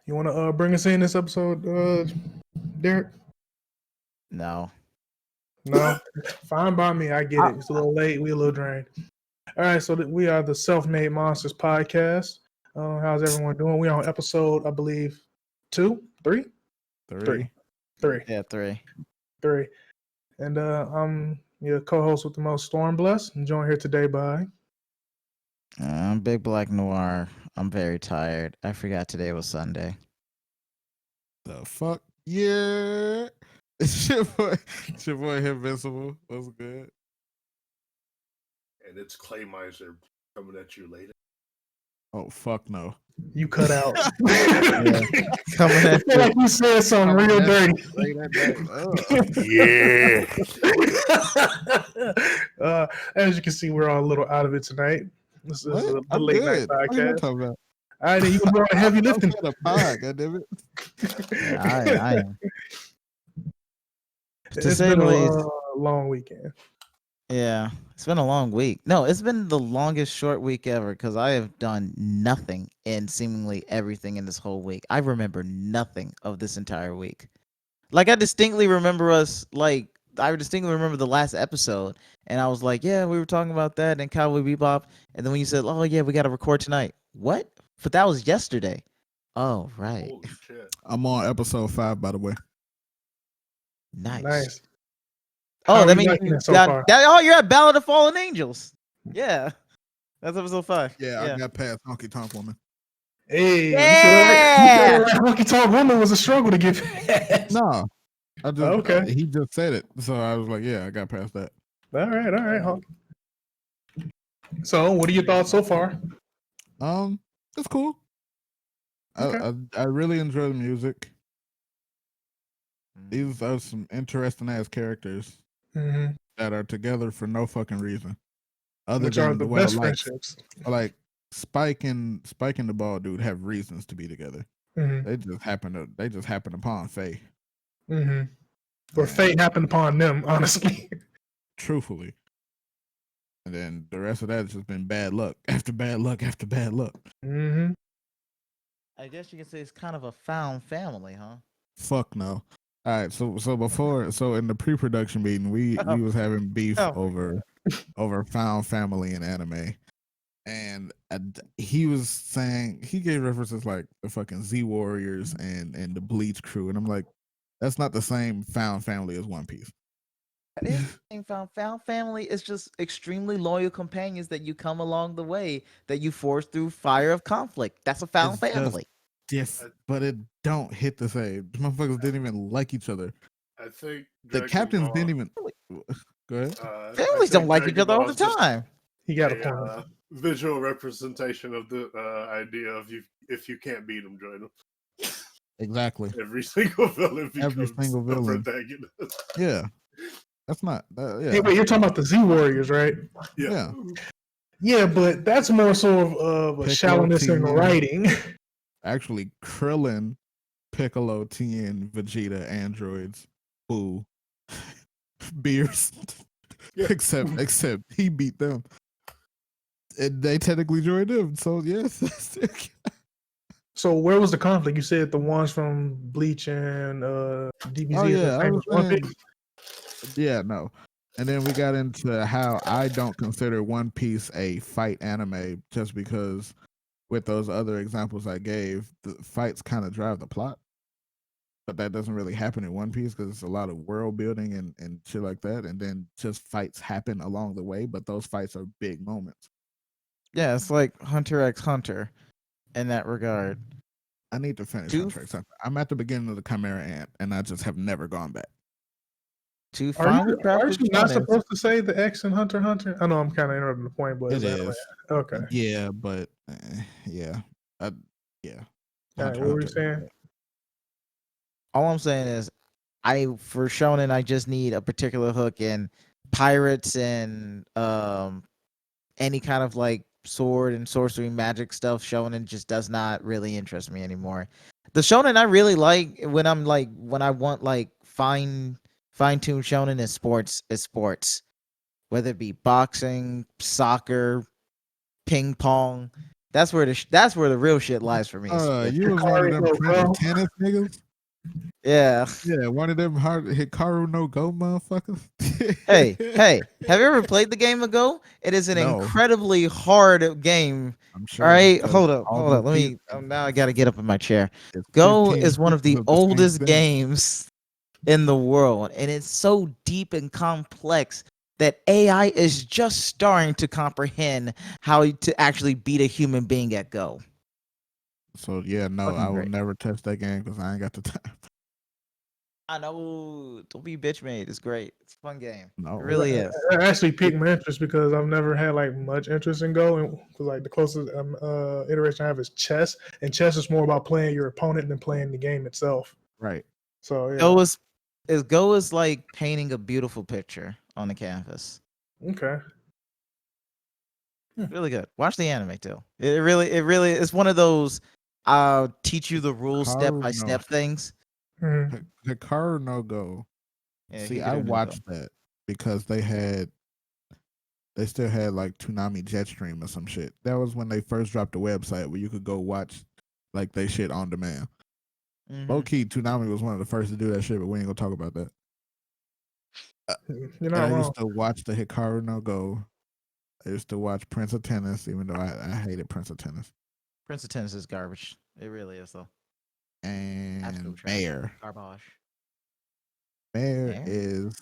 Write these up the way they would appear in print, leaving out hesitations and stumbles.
You want to bring us in this episode, Derek? No. No, fine by me. I get I, it. It's a little late. We a little drained. All right, so we are the Self-Made Monsters podcast. How's everyone doing? We on episode, I believe, 2, 3, 3, Three. 3, yeah, 3. 3. And I'm your co-host with the most, Storm Bless. I'm joined here today by. I'm Big Black Noir. I'm very tired. I forgot today was Sunday. The fuck? Yeah. It's your boy Invincible. What's good? And it's Clay Miser coming at you later. Oh, fuck no. You cut out. Yeah. Coming I at feel like you said something real dirty. Yeah. As you can see, we're all a little out of it tonight. This is What? a I'm late good. night What are you podcast. talking about? All right, then you can do all the heavy lifting. I'm pod, goddammit. Yeah, I am. To It's say been the a least. long weekend. Yeah, it's been a long week. No, it's been the longest short week ever because I have done nothing in seemingly everything in this whole week. I remember nothing of this entire week. Like I distinctly remember the last episode, and I was like, yeah, we were talking about that and Cowboy Bebop, and then when you said, oh yeah, we got to record tonight. What? But that was yesterday. Oh right, Holy shit. I'm on episode 5, by the way. Nice. Oh, How that are you means liking you it so got far? that. Oh, you're at Ballad of Fallen Angels. Yeah, that's episode 5. Yeah, I got past Honky Tonk Woman. Hey, Yeah! you said Honky Tonk Woman was a struggle to get past. No. I just Okay. he just said it. So I was like, yeah, I got past that. All right, Honky. So, what are your thoughts so far? It's cool. Okay. I really enjoy the music. These are some interesting ass characters Mm-hmm. that are together for no fucking reason. Other Which are than the well, best like, friendships? like Spike and the ball dude have reasons to be together. Mm-hmm. They just happen upon Faye. Mm-hmm. Or Yeah. fate happened upon them, honestly. Truthfully. And then the rest of that has just been bad luck after bad luck after bad luck. Mm-hmm. I guess you can say it's kind of a found family, huh? Fuck no. All right, so in the pre-production meeting, we was having beef over found family in anime, and he was saying he gave references like the fucking Z Warriors and the Bleach crew, and I'm like, that's not the same found family as One Piece. That is the thing, found family is just extremely loyal companions that you come along the way that you force through fire of conflict. That's a found It's just family. But it don't hit the same. The motherfuckers didn't even like each other. I think The Dragon captains Ball, didn't even. Go ahead. I Families don't think like each Dragon other all Ball the is just time. He got a a point. visual representation of the idea of if you can't beat them, join them. Exactly. Every single villain becomes single a villain. protagonist. Yeah. That's not. Yeah. Hey, wait, you're talking about the Z Warriors, right? Yeah. Yeah, but that's more so of a Piccolo shallowness in Tien. writing. Actually, Krillin, Piccolo, Tien, Vegeta, androids, Boo, Beers. Yeah. Except he beat them. And they technically joined him. So yes. So where was the conflict? You said the ones from Bleach and DBZ. Oh is the yeah, I same was as One saying, Piece? yeah, no. And then we got into how I don't consider One Piece a fight anime just because with those other examples I gave, the fights kind of drive the plot. But that doesn't really happen in One Piece because it's a lot of world building and shit like that. And then just fights happen along the way, but those fights are big moments. Yeah, it's like Hunter x Hunter in that regard. I need to finish Two- Hunter x Hunter. I'm at the beginning of the Chimera Ant, and I just have never gone back. Two Are finely you crafted not shonens. supposed to say the X in Hunter x Hunter? I know I'm kind of interrupting the point, but It that is. way? Okay. Yeah, but yeah. Yeah. All right, what were you saying? All I'm saying is, for shonen, I just need a particular hook in pirates and any kind of like sword and sorcery magic stuff. Shonen just does not really interest me anymore. The shonen I really like when I want like fine-tuned shonen is sports, whether it be boxing, soccer, ping pong. That's where the real shit lies for me. You was one of them Hikaru no Prince Go. of Tennis niggas. Yeah. Yeah, one of them hard Hikaru no Go motherfuckers. Hey, have you ever played the game of Go? It is an No. incredibly hard game. I'm sure. All right, 'cause hold up. all Let the me. Now I got to get up in my chair. it's Go 15 is one of the pieces same oldest thing. games in the world, and it's so deep and complex that AI is just starting to comprehend how to actually beat a human being at Go. So yeah, no, Fucking I will great. never touch that game because I ain't got the time. I know. Don't be bitch made. It's great. It's a fun game. No. It really is. It actually piqued my interest because I've never had like much interest in Go, and because like the closest iteration I have is chess, and chess is more about playing your opponent than playing the game itself. Right. So yeah, Go is like painting a beautiful picture on the canvas. okay. Really good. Watch the anime too. It really it's one of those I'll teach you the rules step by step things. Mhm. Hikaru no Go. Yeah, See, Hikaru I no Go. watched that because they still had like Toonami Jetstream or some shit. That was when they first dropped the website where you could go watch like they shit on demand. Mhm. Low key, Toonami was one of the first to do that shit, but we ain't gonna talk about that. You're And not I wrong. used to watch the Hikaru no Go. I used to watch Prince of Tennis, even though I hated Prince of Tennis. Prince of Tennis is garbage. It really is though. And Absolute trash. Mayor. Garbage. Mayor Mayor? is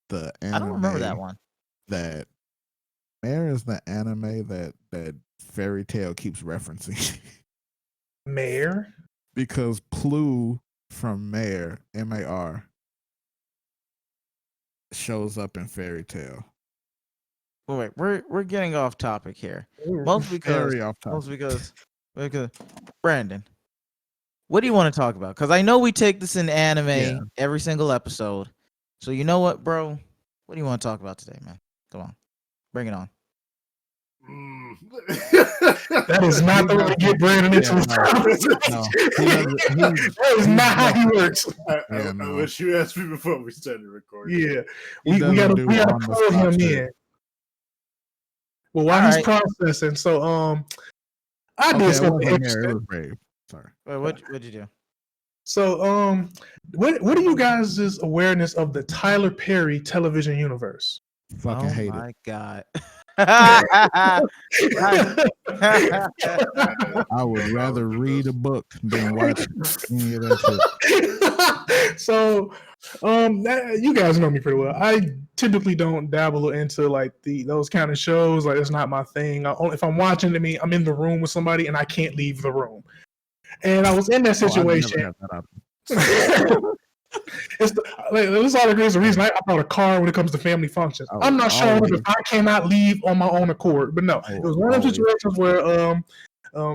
the anime I don't remember that one. that Mayor is the anime that Fairy Tale keeps referencing. Mayor. Because Plu from Mayor, MAR, shows up in Fairy Tale. Wait, we're getting off topic here. Mostly because Very off topic. because Brandon, what do you want to talk about? Because I know we take this in anime Yeah. every single episode. So you know what, bro? What do you want to talk about today, man? Come on, bring it on. That is not the way to get Brandon into this no. conversation. No, That is not how he works. I wish you asked me before we started recording. Yeah, He we gotta doesn't do pull on-the-spot him shit. in. Well, while he's processing, so I did Okay, it something wasn't Mayor, it interesting. was Brave. Sorry. Wait, what'd you do? So what are you guys' awareness of the Tyler Perry television universe? Fucking hate it. My god. I would rather read a book than watch any of that shit. So you guys know me pretty well. I typically don't dabble into like those kind of shows. Like it's not my thing. If I'm watching it, I'm in the room with somebody and I can't leave the room. And I was in that situation. I never have that option. It's all the reason I bought a car when it comes to family functions. I'm not sure if I cannot leave on my own accord, but no, it was one of those situations where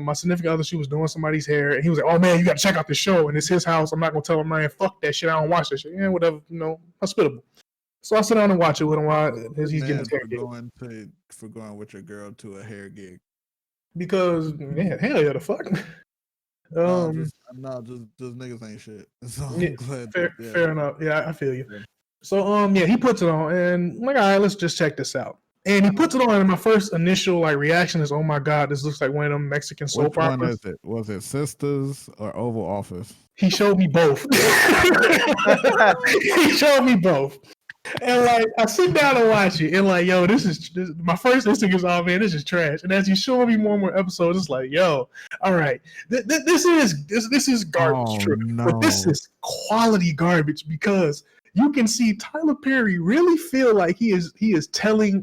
my significant other, she was doing somebody's hair, and he was like, "Oh man, you got to check out this show, and it's his house. I'm not gonna tell him, man, fuck that shit. I don't watch that shit. Yeah, whatever, hospitable." So I sit down and watch it with him while he's getting his hair for going with your girl to a hair gig. Because man, hell yeah, the fuck. Just niggas ain't shit. So I'm glad. Fair enough. Yeah, I feel you. So he puts it on, and I'm like, all right, let's just check this out. And he puts it on, and my first initial reaction is, oh my god, this looks like one of them Mexican soap operas. Which one is it? Was it Sisters or Oval Office? He showed me both. He showed me both. And I sit down and watch it, and yo, this my first instinct is, oh man, this is trash. And as you show me more and more episodes, it's like, yo, all right, this is garbage, true, but this is quality garbage because you can see Tyler Perry really feel like he is telling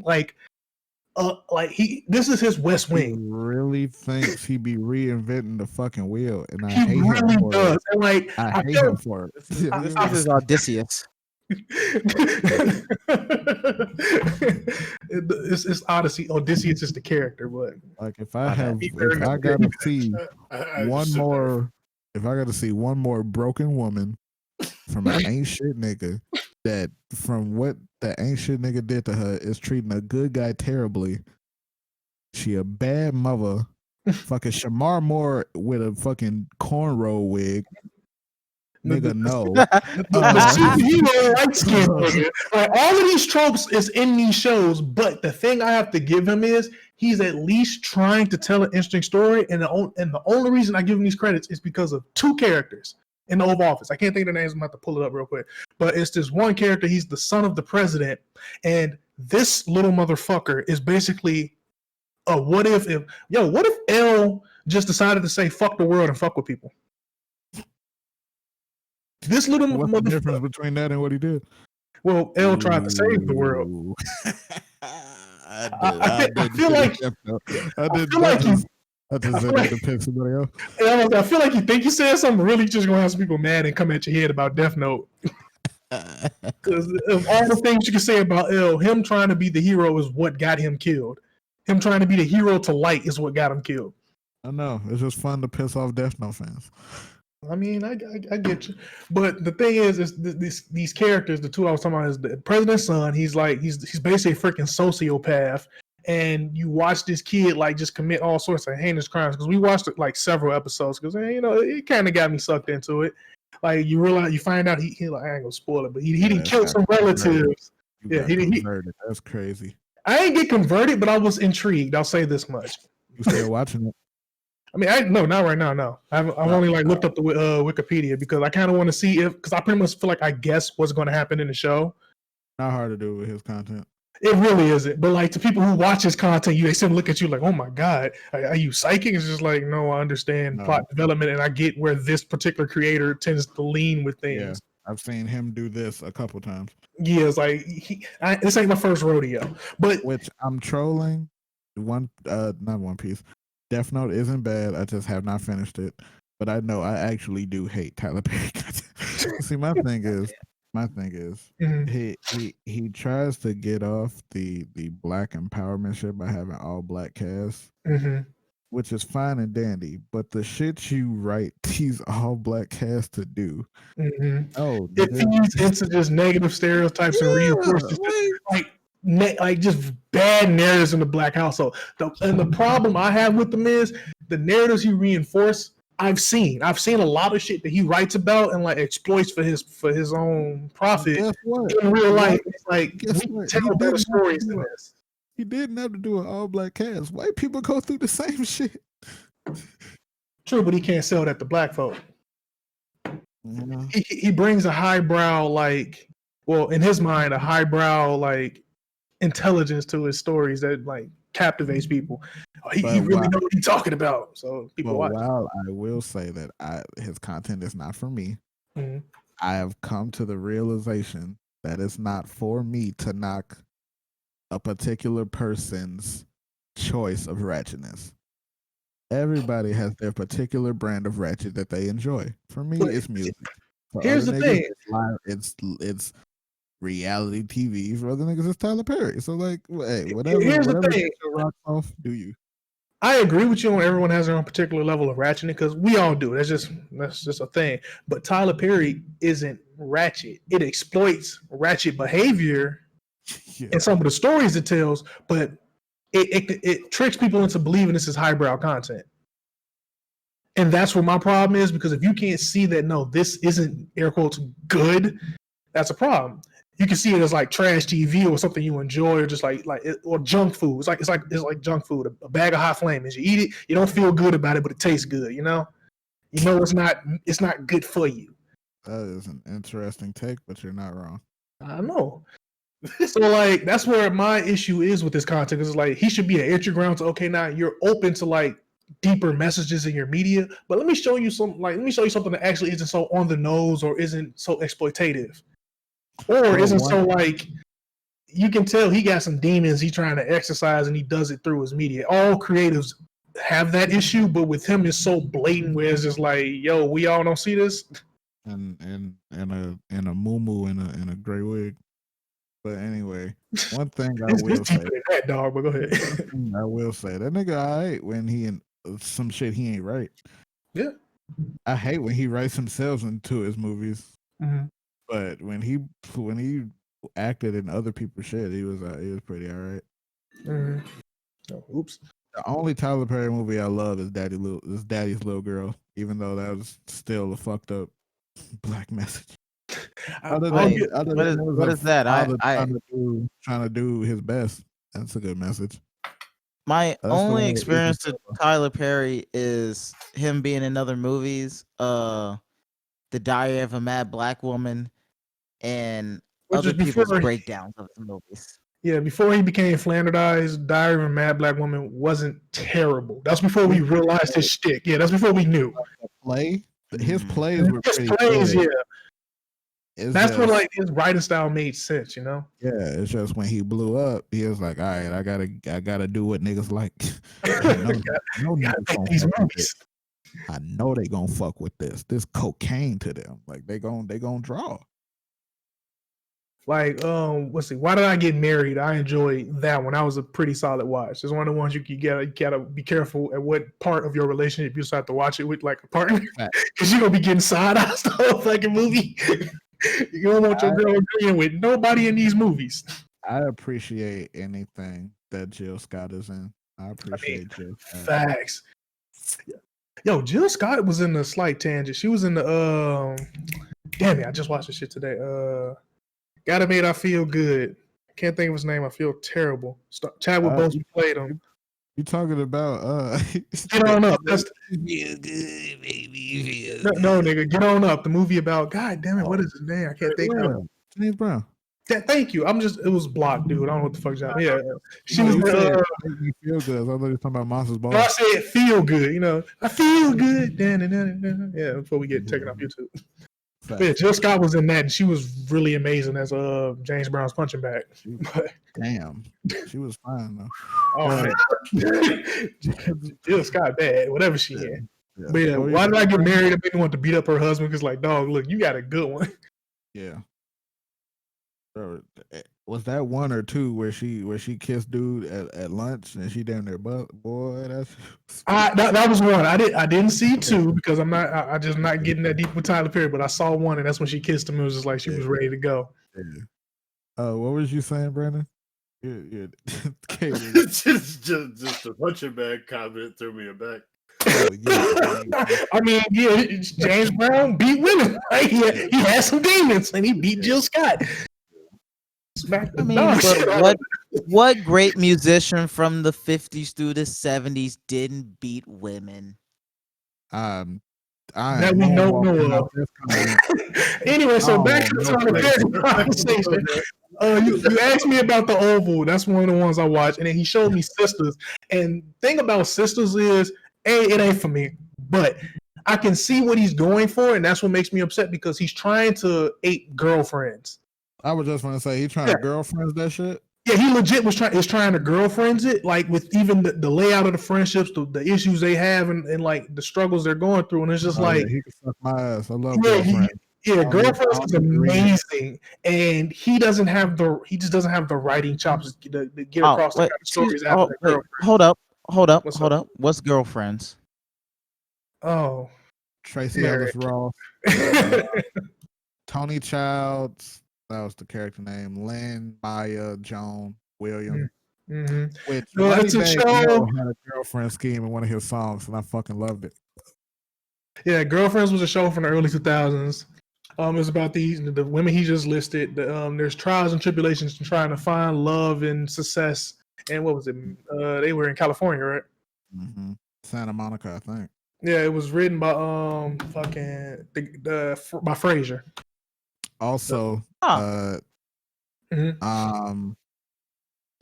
this is his West Wing. He really thinks he be reinventing the fucking wheel, and I he hate really him for does. it. And I hate him for it. This is Odysseus. It's Odyssey. Odysseus is the character, but if I gotta see one more broken woman from an ain't shit nigga that from what the ain't shit nigga did to her is treating a good guy terribly. She a bad mother. Fucking Shamar Moore with a fucking cornrow wig. Nigga, no. The superhero light skin nigga. Like all of these tropes is in these shows, but the thing I have to give him is he's at least trying to tell an interesting story. And the only reason I give him these credits is because of two characters in the Oval Office. I can't think of their names. I'm about to pull it up real quick. But it's this one character. He's the son of the president, and this little motherfucker is basically what if L just decided to say fuck the world and fuck with people? This little What's the difference between that and what he did? Well, L tried to save the world. I feel like you think you said something really just gonna have some people mad and come at your head about Death Note. Because of all the things you can say about L, him trying to be the hero is what got him killed. Him trying to be the hero to light is what got him killed. I know. It's just fun to piss off Death Note fans. I mean, I get you, but the thing is these characters, the two I was talking about, is the president's son. He's basically a freaking sociopath, and you watch this kid like just commit all sorts of heinous crimes. Because we watched it like several episodes, because it kind of got me sucked into it. Like you find out he like, I ain't gonna spoil it, but he didn't kill some relatives. Yeah, he converted. That's crazy. I ain't get converted, but I was intrigued. I'll say this much. You still watching it? I mean, no, not right now. No, I've only looked up the Wikipedia because I kind of want to see because I pretty much feel like I guess what's going to happen in the show. Not hard to do with his content. It really isn't. But like to people who watch his content, they still look at you like, oh my god, are you psychic? It's just like, no, I understand plot development and I get where this particular creator tends to lean with things. Yeah, I've seen him do this a couple times. Yeah, it's like this ain't my first rodeo. But which I'm trolling. Not One Piece. Death Note isn't bad. I just have not finished it. But I know I actually do hate Tyler Perry. See, my thing is, mm-hmm. he tries to get off the black empowerment shit by having all black cast, mm-hmm. which is fine and dandy. But the shit you write these all black cast to do, it feeds into just negative stereotypes and reinforces like just bad narratives in the black household. And the problem I have with them is the narratives he reinforced. I've seen a lot of shit that he writes about and like exploits for his own profit. In real life, it's like we tell better stories than this. He didn't have to do an all black cast. White people go through the same shit. True, but he can't sell that to black folk. Yeah. He brings a highbrow, like, well, in his mind, a highbrow like intelligence to his stories that like captivates people. He really knows what he's talking about, so people watch. While I will say that his content is not for me, mm-hmm. I have come to the realization that it's not for me to knock a particular person's choice of ratchetness. Everybody has their particular brand of ratchet that they enjoy. For me, it's music. Here's the thing: it's reality TV. For other niggas, it's Tyler Perry. So like, hey, whatever. Here's the thing: rock off, do you? I agree with you on everyone has their own particular level of ratchet because we all do. That's just a thing. But Tyler Perry isn't ratchet. It exploits ratchet behavior in some of the stories it tells, but it tricks people into believing this is highbrow content. And that's where my problem is, because if you can't see that, no, this isn't air quotes good, that's a problem. You can see it as like trash TV or something you enjoy, or just or junk food. It's like junk food. A bag of hot flamings. You eat it, you don't feel good about it, but it tastes good. You know it's not good for you. That is an interesting take, but you're not wrong. I know. So like that's where my issue is with this content. Because it's like he should be an entry ground to, okay, now you're open to like deeper messages in your media, but let me show you something that actually isn't so on the nose or isn't so exploitative. Or isn't so like you can tell he got some demons he's trying to exercise and he does it through his media. All creatives have that issue, but with him it's so blatant where it's just like, yo, we all don't see this. And a muumuu in a gray wig. But anyway, one thing I will say, that dog, but go ahead. I will say that nigga I hate when he in some shit he ain't right. Yeah. I hate when he writes himself into his movies. Mm-hmm. But when he acted in other people's shit, he was pretty all right. Mm-hmm. Oh, oops. The only Tyler Perry movie I love is Daddy's Little Girl, even though that was still a fucked up Black message. What is that? Trying to do his best. That's a good message. My That's only the- experience with Tyler Perry is him being in other movies, The Diary of a Mad Black Woman, and Which other is before people's he- breakdowns of the movies. Yeah, before he became Flanderdized, Diary of a Mad Black Woman wasn't terrible. That's before we realized his shtick. Yeah, that's before we knew. His plays were His pretty plays, good. yeah. That's when like his writing style made sense, you know. Yeah, it's just when he blew up, he was like, "All right, I gotta do what niggas like." I know they gonna fuck with this. This cocaine to them, like they gonna draw. Like, let's see. Why Did I Get Married? I enjoyed that one. That was a pretty solid watch. It's one of the ones you gotta be careful at what part of your relationship you start to watch it with, like a partner, because you're gonna be getting side eyes the whole fucking movie. You don't want your girl agreeing with nobody in these movies. I appreciate anything that Jill Scott is in. I appreciate Jill Scott. Facts. Yo, Jill Scott was in the Slight Tangent. She was in the damn it, I just watched this shit today. Gotta Made I Feel Good. I can't think of his name. I feel terrible. Chadwick Boseman played him. You talking about Get On Up. That's feel good, baby. no, nigga. Get On Up. The movie about God damn it. What is his name? I can't think of it. James Brown. Thank you. It was blocked, dude. I don't know what the fuck's happening. Yeah, she was. You said make me feel good. I thought you were talking about Monsters Ball. No, I said feel good. You know, I feel good. Yeah, before we get taken off YouTube. Yeah, Jill Scott was in that, and she was really amazing as James Brown's punching bag. Damn, she was fine though. Oh man, Jill Scott bad, whatever she had. Yeah. But yeah, Why Did I Get Married? I made me want to beat up her husband because, like, dog, look, you got a good one. Yeah. Was that one or two where she kissed dude at lunch and she damn near boy? That's that was one. I didn't see two because I just not getting that deep with Tyler Perry, but I saw one and that's when she kissed him. It was just like she was ready to go. Yeah. What was you saying, Brandon? Yeah. just a punching bag comment threw me aback. I mean, yeah, James Brown beat women. Right? He had some demons and he beat Jill Scott. I mean, but what great musician from the 50s through the 70s didn't beat women? That we don't know of. Anyway, so back to the Tyler Perry conversation. You asked me about The Oval. That's one of the ones I watched, and then he showed me Sisters. And thing about Sisters is, it ain't for me, but I can see what he's going for, and that's what makes me upset because he's trying to ape girlfriends. I was just going to say he's trying to girlfriends that shit. Yeah, he legit is trying to girlfriends it, like with even the layout of the friendships, the issues they have, and like the struggles they're going through, and it's just like he can suck my ass. I love girlfriends. Girlfriends is amazing, and he just doesn't have the writing chops to get across the kind of stories after girlfriend. Hold up. What's Girlfriends? Oh, Tracy Ellis Ross, Tony Childs. That was the character name. Lynn, Maya, Joan, William. Mm-hmm. Which it's a show. Had a girlfriend scheme in one of his songs, and I fucking loved it. Yeah, Girlfriends was a show from the early 2000s. It's about the women he just listed. There's trials and tribulations in trying to find love and success. And what was it? They were in California, right? Mm-hmm. Santa Monica, I think. Yeah, it was written by by Frazier. Also,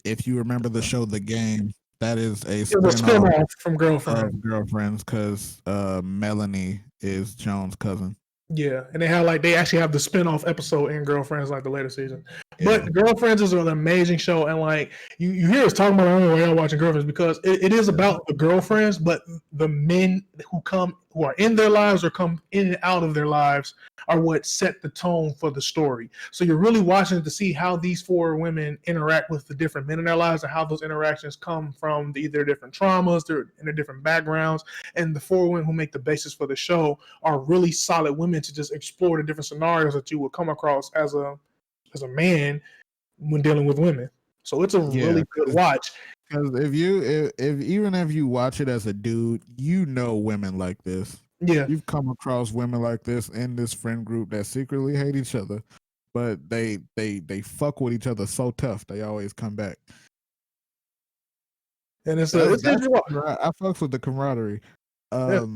if you remember the show The Game, that is a spin-off from Girlfriends, because Melanie is Joan's cousin. Yeah, and they actually have the spin-off episode in Girlfriends, like the later season. Yeah. But Girlfriends is an amazing show, and like you hear us talking about it, I don't know why y'all watching Girlfriends, because it is about the girlfriends, but the men who are in their lives or come in and out of their lives are what set the tone for the story. So you're really watching to see how these four women interact with the different men in their lives and how those interactions come from either different traumas, their different backgrounds, and the four women who make the basis for the show are really solid women to just explore the different scenarios that you would come across as a man when dealing with women. So it's a really good watch. Because if you watch it as a dude, you know women like this. Yeah. You've come across women like this in this friend group that secretly hate each other, but they fuck with each other so tough they always come back. And it's I fucks with the camaraderie. Yeah.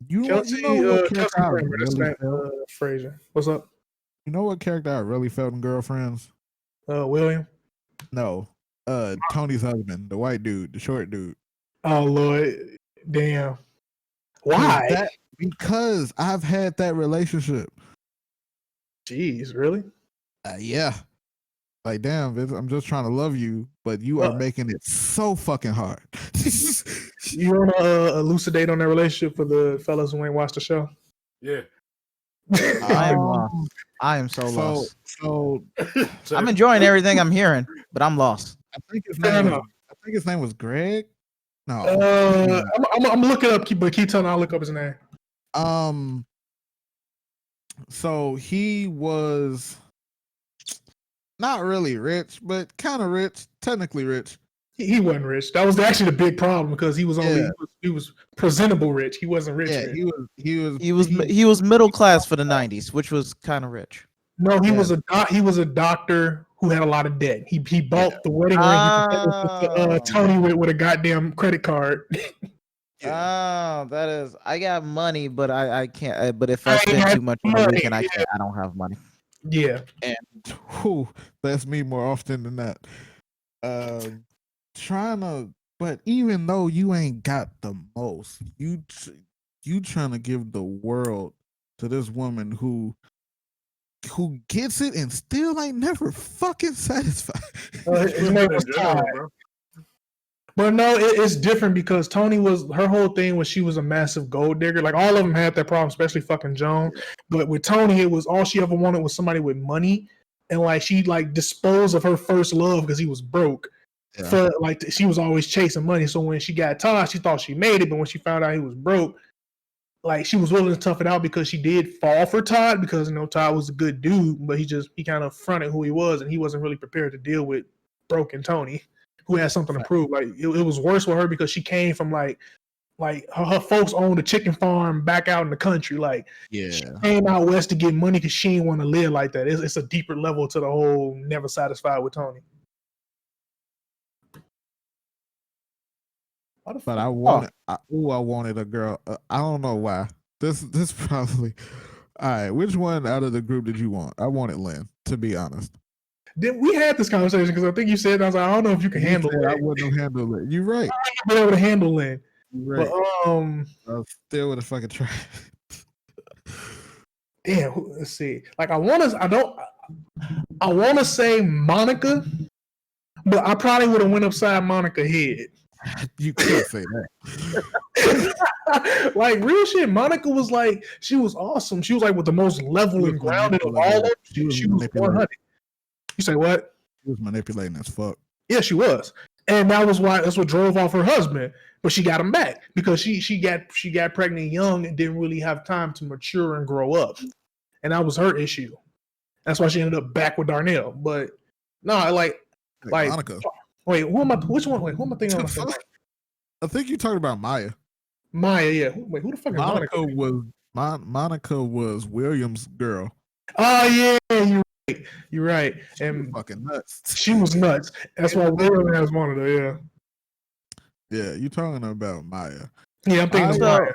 You know what character I Kramer, that's really Matt felt? Frazier. What's up? You know what character I really felt in Girlfriends? William. No, Tony's husband, the white dude, the short dude. Oh Lord, damn. Why? Because I've had that relationship. Jeez, really? Yeah. Like, damn, Vince, I'm just trying to love you, but you are making it so fucking hard. You want to elucidate on that relationship for the fellas who ain't watched the show? Yeah. I am so lost. So I'm enjoying everything I'm hearing, but I'm lost. I think his name was Greg. No. I'm looking up, but keep telling me I'll look up his name. So he was not really rich, but kind of rich, technically rich. He wasn't rich. That was actually the big problem because he was only he was presentable rich. He wasn't rich. Yeah, rich. He was middle class for the 90s, which was kind of rich. No, he was a doctor who had a lot of debt. He bought the wedding ring Tony with a goddamn credit card. Oh, that is. I got money, but I can't. But if I spend too much on the weekend, I can't. I don't have money. Yeah, and that's me more often than that. But even though you ain't got the most, you trying to give the world to this woman who gets it and still ain't never fucking satisfied. His name was Todd. But no, it's different because Tony her whole thing was she was a massive gold digger. Like all of them had that problem, especially fucking Joan. But with Tony, it was all she ever wanted was somebody with money, and like she like disposed of her first love because he was broke. Yeah. For like she was always chasing money. So when she got Todd, she thought she made it, but when she found out he was broke, like she was willing to tough it out because she did fall for Todd because Todd was a good dude, but he kind of fronted who he was and he wasn't really prepared to deal with broken Tony, who had something to prove. Like it was worse with her because she came from like her folks owned a chicken farm back out in the country. Like she came out west to get money because she didn't want to live like that. It's a deeper level to the whole never satisfied with Tony. But I wanted a girl. I don't know why. This probably. All right, which one out of the group did you want? I wanted Lynn, to be honest. Then we had this conversation because I think you said I was like, I don't know if you can handle it. I wouldn't have handled it. You're right. I wouldn't be able to handle Lynn. Right. But I still would have fucking tried. Damn, let's see. Like I want to say Monica, but I probably would have went upside Monica's head. You can't say that. Like real shit, Monica was like, she was awesome. She was like with the most level and grounded of all of them. She was 100. You say what? She was manipulating as fuck. Yeah, she was. And that's what drove off her husband. But she got him back because she got pregnant young and didn't really have time to mature and grow up. And that was her issue. That's why she ended up back with Darnell. But no, like Monica. Wait, which one? Wait, who am I thinking of? I think you talking about Maya. Maya, yeah. Wait, who the fuck is Monica? Monica was William's girl. Oh yeah, you're right. And she was fucking nuts. She was nuts. That's why William has one of them. Yeah. Yeah, you talking about Maya? Yeah, I'm thinking of Maya. Maya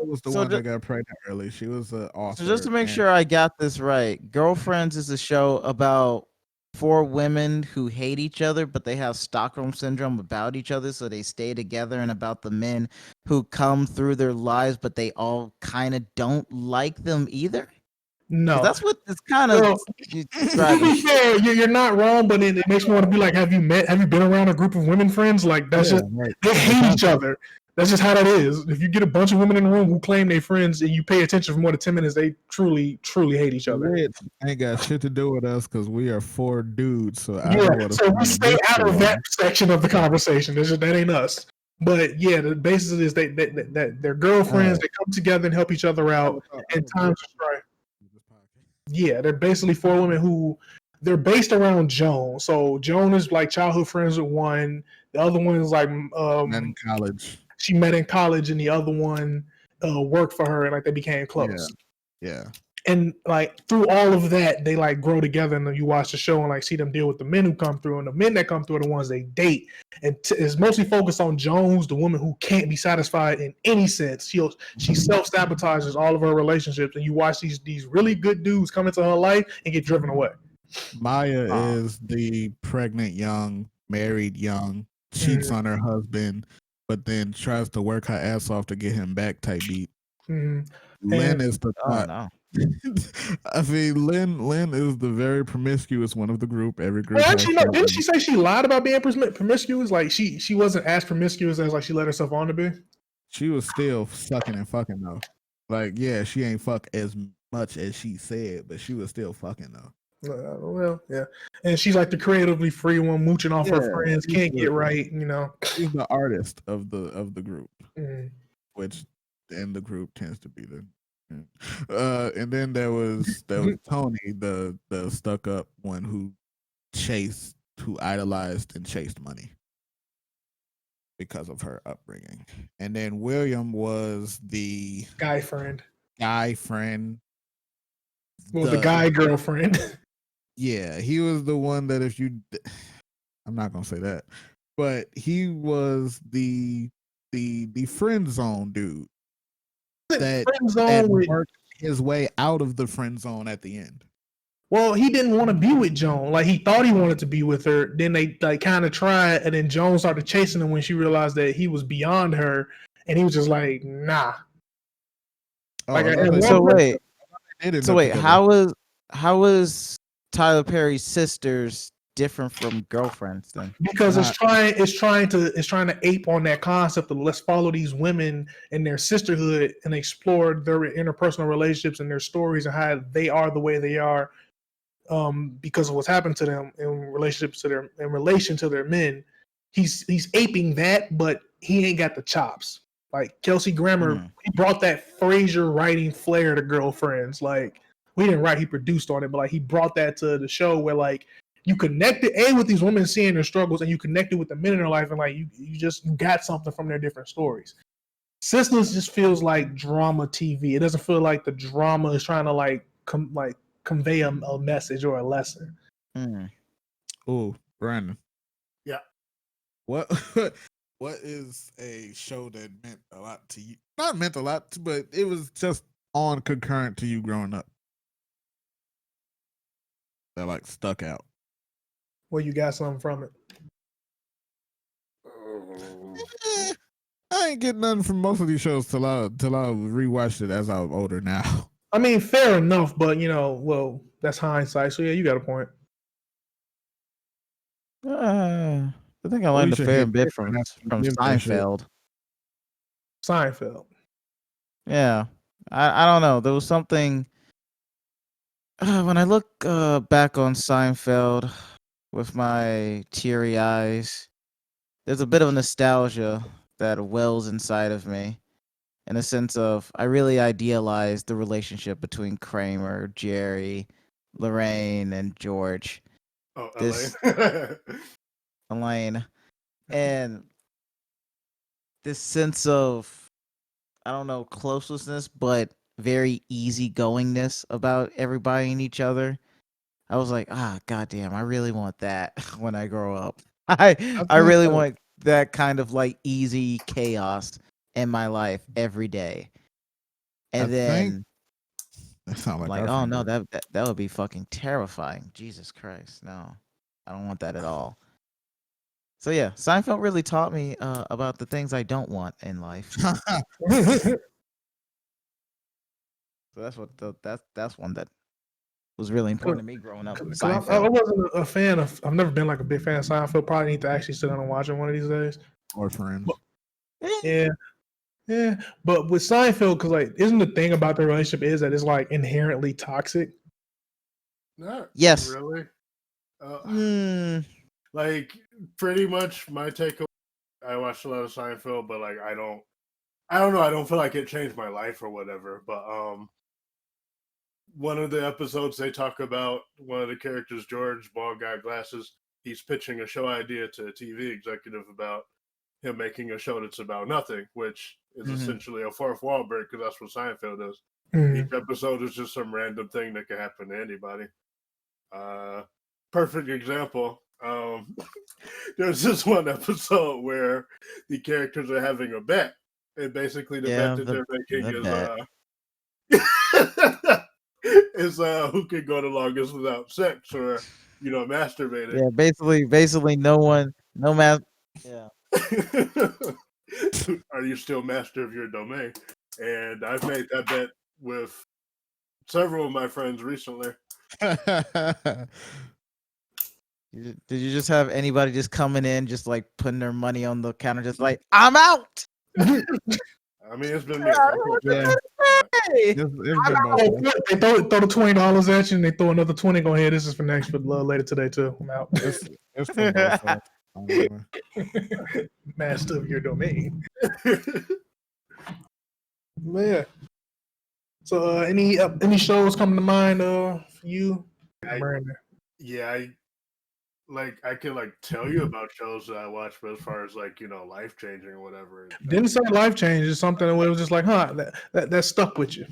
was the one that got pregnant early. She was an author. So just to make sure I got this right, Girlfriends is a show about 4 women who hate each other, but they have Stockholm syndrome about each other, so they stay together, and about the men who come through their lives, but they all kind of don't like them either. No, that's what it's kind of. To be fair, you're not wrong, but it makes me want to be like, have you been around a group of women friends? Like that's just they hate each other. That's just how that is. If you get a bunch of women in the room who claim they're friends and you pay attention for more than 10 minutes, they truly, truly hate each other. Ain't got shit to do with us because we are 4 dudes. So so we stay out of that section of the conversation. That ain't us. But yeah, the basis is that they're girlfriends. They come together and help each other out. And times right. Yeah, they're basically 4 women who they're based around Joan. So Joan is like childhood friends with one. The other one is like met in college. She met in college, and the other one worked for her and like they became close. Yeah. And like through all of that, they like grow together, and then you watch the show and like see them deal with the men who come through, and the men that come through are the ones they date. And it's mostly focused on Joan, who's the woman who can't be satisfied in any sense. She self sabotages all of her relationships, and you watch these really good dudes come into her life and get driven away. Maya is the pregnant young, married young, cheats on her husband, but then tries to work her ass off to get him back type beat. Lynn is the I mean, Lynn is the very promiscuous one of the group. Every group. Well, actually, no. Didn't she say she lied about being promiscuous? Like she wasn't as promiscuous as like she let herself on to be. She was still sucking and fucking though. Like, yeah, she ain't fuck as much as she said, but she was still fucking though. Well, yeah, and she's like the creatively free one, mooching off her friends, can't get right, you know. She's the artist of the group, which in the group tends to be the. And then there was Tony, the stuck up one who idolized and chased money because of her upbringing. And then William was the guy friend. Well, the guy girlfriend. Yeah, he was the one that I'm not gonna say that, but he was the friend zone dude that worked his way out of the friend zone at the end. Well, he didn't want to be with Joan. Like he thought he wanted to be with her. Then they like kind of tried, and then Joan started chasing him when she realized that he was beyond her, and he was just like, nah. So wait, how was Tyler Perry's sisters different from girlfriends then? Because it's trying to ape on that concept of let's follow these women and their sisterhood and explore their interpersonal relationships and their stories and how they are the way they are because of what's happened to them in relation to their men. He's aping that, but he ain't got the chops. Like Kelsey Grammer, he brought that Frasier writing flair to Girlfriends. Like we didn't write, he produced on it, but like he brought that to the show where like you connected with these women seeing their struggles, and you connected with the men in their life, and like you got something from their different stories. Sisters just feels like drama TV. It doesn't feel like the drama is trying to convey a message or a lesson. Oh, Brandon. Yeah. What is a show that meant a lot to you? Not meant a lot, but it was just on concurrent to you growing up. That like stuck out. Well, you got something from it. I ain't getting nothing from most of these shows till I rewatched it as I'm older now. I mean, fair enough, but well, that's hindsight. So yeah, you got a point. I think I learned a fair bit from Seinfeld. Seinfeld. Yeah, I don't know. There was something when I look back on Seinfeld with my teary eyes. There's a bit of nostalgia that wells inside of me, in a sense of I really idealized the relationship between Kramer, Jerry, Lorraine, and George. Oh, Elaine, and this sense of, I don't know, closeness, but very easygoingness about everybody and each other. I was like, goddamn, I really want that when I grow up. I really want that kind of like easy chaos in my life every day. And then like oh no, that would be fucking terrifying. Jesus Christ, no, I don't want that at all. So yeah, Seinfeld really taught me about the things I don't want in life. So that's what that's one that was really important to me growing up. I wasn't a fan of. I've never been like a big fan of Seinfeld. Probably need to actually sit down and watch it one of these days. Or Friends. Yeah. But with Seinfeld, because like, isn't the thing about their relationship is that it's like inherently toxic? Not yes. Really. Like pretty much my takeaway. I watched a lot of Seinfeld, but like I don't know. I don't feel like it changed my life or whatever. But one of the episodes they talk about one of the characters, George, bald guy, glasses. He's pitching a show idea to a TV executive about him making a show that's about nothing, which is Mhm. essentially a fourth wall break because that's what Seinfeld is. Mhm. Each episode is just some random thing that can happen to anybody. Perfect example. There's this one episode where the characters are having a bet, and basically the bet Yeah, that they're making the is bet. is who can go the longest without sex or masturbating. Yeah, basically, no math. Yeah. Are you still master of your domain? And I've made that bet with several of my friends recently. Did you just have anybody just coming in, just like putting their money on the counter, just like I'm out? I mean, it's been me a couple of Yeah. times. Hey! It's been both. They throw the $20 at you, and they throw another 20. Go ahead. This is for next for later today too. I'm out. It's for both. Honestly. Master of your domain. Yeah. So, any shows come to mind for you, Brandon? Yeah, I can tell you about shows that I watch, but as far as life changing or whatever. Didn't say life change. It's something that was just like, that stuck with you.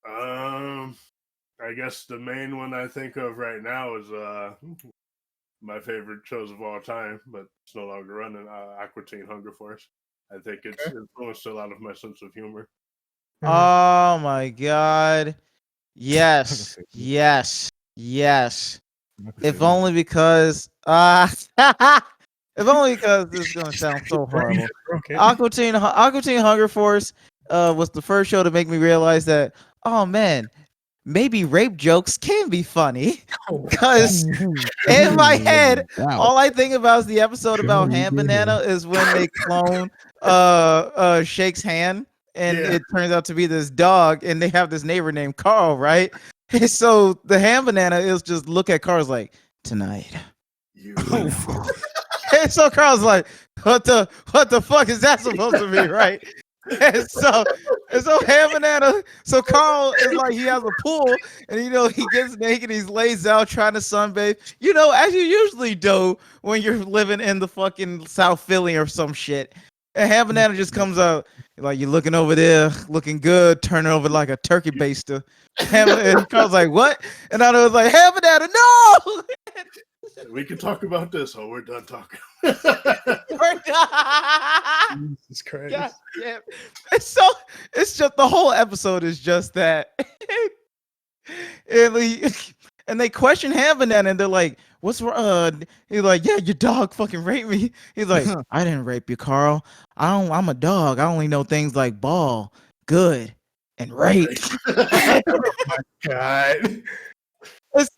I guess the main one I think of right now is my favorite shows of all time, but it's no longer running. Aqua Teen Hunger Force. I think it's influenced a lot of my sense of humor. Oh my god. Yes. Yes. Yes. If only because if only because this is gonna sound so horrible. Okay. Aqua Teen Hunger Force was the first show to make me realize that, oh man, maybe rape jokes can be funny. Because in my head, all I think about is the episode about Ham Banana is when they clone Shake's hand, and Yeah. it turns out to be this dog, and they have this neighbor named Carl, right? And so the Ham Banana is just look at Carl's like, tonight. You. And so Carl's like, what the fuck is that supposed to be, right? And so Ham Banana, so Carl is like, he has a pool, and he gets naked, he lays out trying to sunbathe, as you usually do when you're living in the fucking South Philly or some shit. And Ham Banana just comes out like, you're looking over there, looking good, turning over like a turkey baster. And Carl's like, what? And I was like, Ham Banana, no! We can talk about this. Oh, we're done talking. We're done. Jesus Christ. God damn. It's just the whole episode is just that. And they question Ham Banana, and they're like, what's wrong? He's like, yeah, your dog fucking raped me. He's like, I didn't rape you, Carl. I'm a dog. I only know things like ball, good, and rape. God. And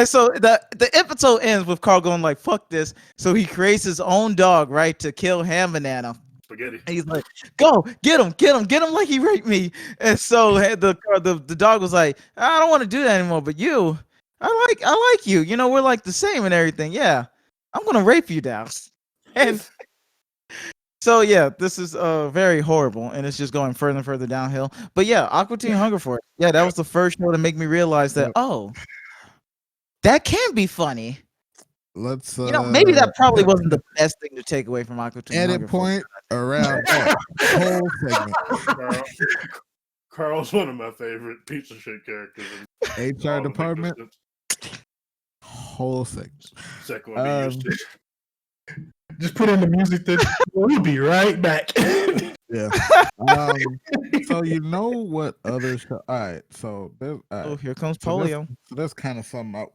so the episode ends with Carl going like, fuck this. So he creates his own dog, right, to kill Ham Banana. Spaghetti. And he's like, go, get him like he raped me. And so the dog was like, I don't want to do that anymore, but you, I like you. We're like the same and everything. Yeah, I'm going to rape you now. And so, yeah, this is very horrible, and it's just going further and further downhill. But yeah, Aqua Teen Hunger Force. Yeah, that was the first show to make me realize that, that can be funny. Let's maybe that probably wasn't the best thing to take away from Aqua Teen Hunger edit point around that whole segment. Carl's one of my favorite piece of shit characters in HR department. Whole segment. Second one be used to. Just put in the music that we'll be right back. Yeah. So what other show? All right. So there's, Oh, here comes polio. So that's kind of something.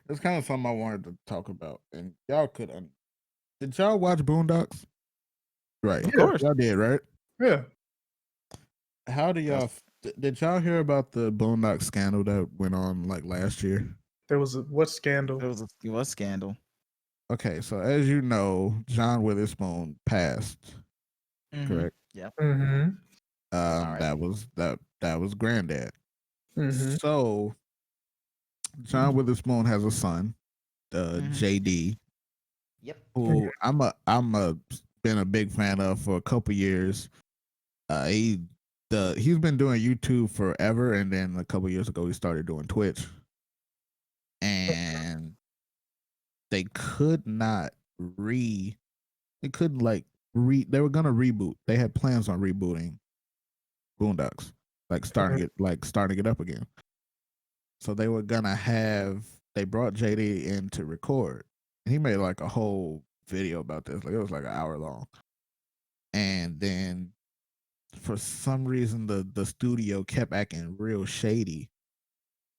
That's kind of something I wanted to talk about, and y'all could. Did y'all watch Boondocks? Right. Of course. Y'all did, right? Yeah. How do y'all? Did y'all hear about the Boondocks scandal that went on last year? There was what scandal? There was what scandal? Okay, so as you know, John Witherspoon passed. Mm-hmm. Correct. Yeah. Mm-hmm. That was Granddad. Mm-hmm. So John Witherspoon has a son, JD. Yep. Who been a big fan of for a couple years. He's been doing YouTube forever, and then a couple years ago he started doing Twitch. And they couldn't they were gonna reboot. They had plans on rebooting Boondocks, like starting it up again. So they were gonna have. They brought JD in to record. He made like a whole video about this. Like it was like an hour long. And then for some reason the studio kept acting real shady.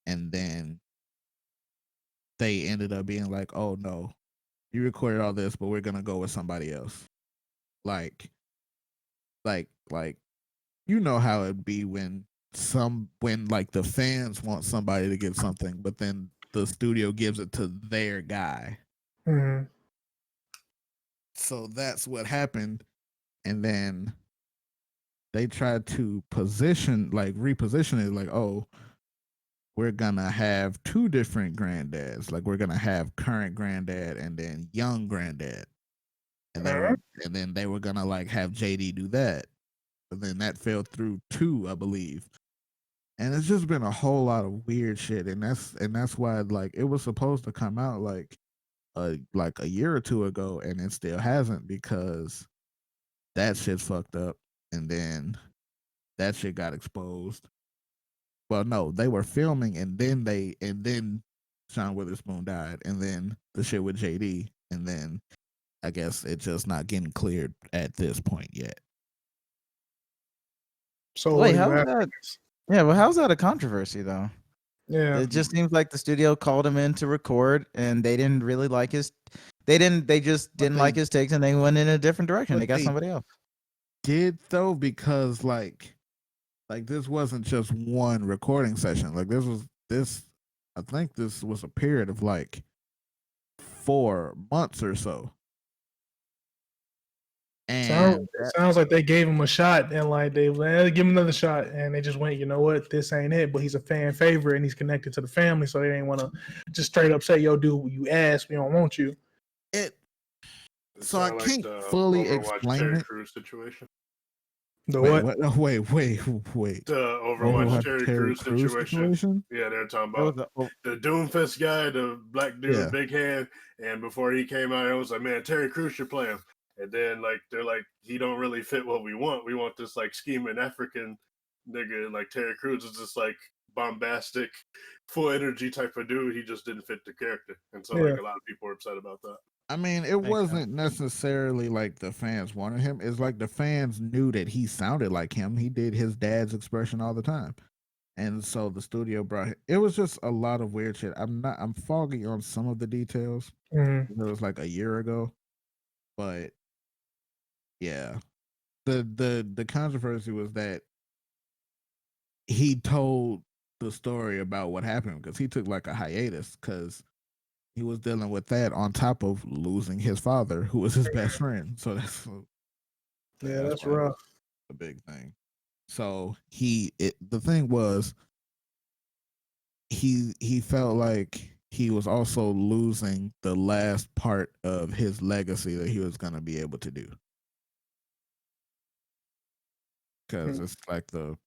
And then they ended up being like, "Oh no, you recorded all this, but we're gonna go with somebody else." Like, like you know how it'd be when like the fans want somebody to get something, but then the studio gives it to their guy. Mm-hmm. So that's what happened, and then they tried to reposition it, like, oh, we're gonna have two different granddads. Like we're gonna have current granddad and then young granddad, and then they were gonna like have JD do that, but then that fell through too, I believe. And it's just been a whole lot of weird shit, and that's why like it was supposed to come out like a year or two ago, and it still hasn't because that shit's fucked up, and then that shit got exposed. Well, no, they were filming, and then Sean Witherspoon died, and then the shit with JD, and then I guess it's just not getting cleared at this point yet. So Wait, how is that? Yeah, well, how's that a controversy though? Yeah, It just seems like the studio called him in to record, and they didn't really like his. They just didn't like his takes, and they went in a different direction. They got somebody else. Did though, because like this wasn't just one recording session. Like this. I think this was a period of like 4 months or so. And sounds like they gave him a shot, and like they give him another shot, and they just went, you know what, this ain't it. But he's a fan favorite, and he's connected to the family, so they didn't want to just straight up say, "Yo, dude, you asked, we don't want you." So I can't fully explain Terry it. Crews situation. The what? Wait. The Overwatch Terry Crews situation. Yeah, they're talking about the Doomfist guy, the black dude with big hand. And before he came out, it was like, man, Terry Crews should play him. And then like they're like, he don't really fit what we want. We want this like scheming African nigga. Like Terry Crews is this like bombastic, full energy type of dude. He just didn't fit the character. And so like a lot of people are upset about that. I mean, it wasn't necessarily like the fans wanted him. It's like the fans knew that he sounded like him. He did his dad's expression all the time. And so the studio brought him. It was just a lot of weird shit. I'm foggy on some of the details. Mm-hmm. It was like a year ago. But yeah. The controversy was that he told the story about what happened because he took like a hiatus because he was dealing with that on top of losing his father, who was his best friend. So that's rough. A big thing. So the thing was, he felt like he was also losing the last part of his legacy that he was going to be able to do. Because it's like so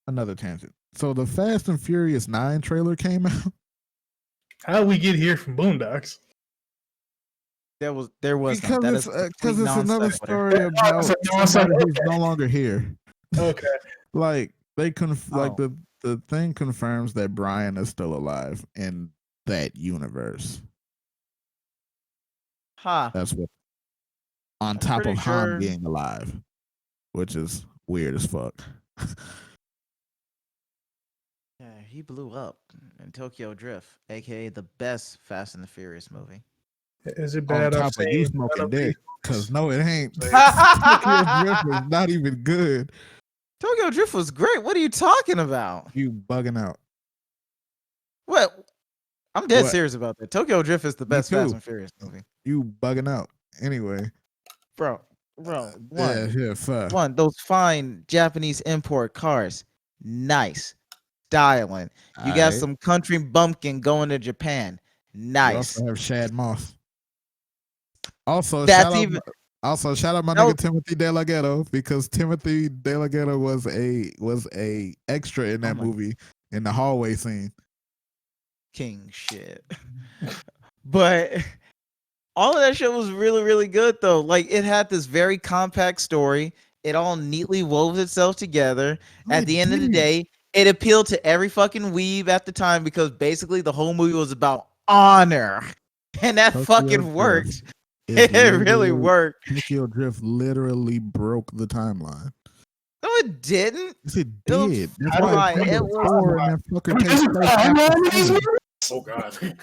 another tangent. So the Fast and Furious 9 trailer came out. How did we get here from Boondocks? There was because it's another story about somebody who's no longer here. Okay. Like they like the thing confirms that Brian is still alive in that universe. That's what. On top of Han being alive, which is weird as fuck. Yeah, he blew up in Tokyo Drift, aka the best Fast and the Furious movie. Is it bad? On top of you smoking dick? Because no, it ain't. Tokyo Drift was not even good. Tokyo Drift was great. What are you talking about? You bugging out. What? I'm dead serious about that. Tokyo Drift is the best Fast and Furious movie. You bugging out. Anyway. Bro. Fuck. One, those fine Japanese import cars. Nice. Styling. You got some country bumpkin going to Japan. Nice. You also have Shad Moss. Also, shout out my nigga Timothy De La Ghetto, because Timothy De La Ghetto was a extra in that movie in the hallway scene. King shit. But All of that shit was really, really good though. Like it had this very compact story. It all neatly wove itself together. At the end of the day, it appealed to every fucking weeb at the time because basically the whole movie was about honor. And that fucking worked. It really worked. Tokyo Drift literally broke the timeline. No, it didn't. Yes, it did. That's Fine. why It was 4 and that fucker takes place after 7. Oh god.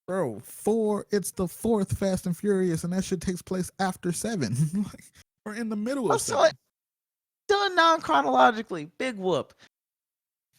Bro, 4, it's the 4th Fast and Furious, and that shit takes place after 7. Like, we're in the middle of 7. Done non-chronologically. Big whoop.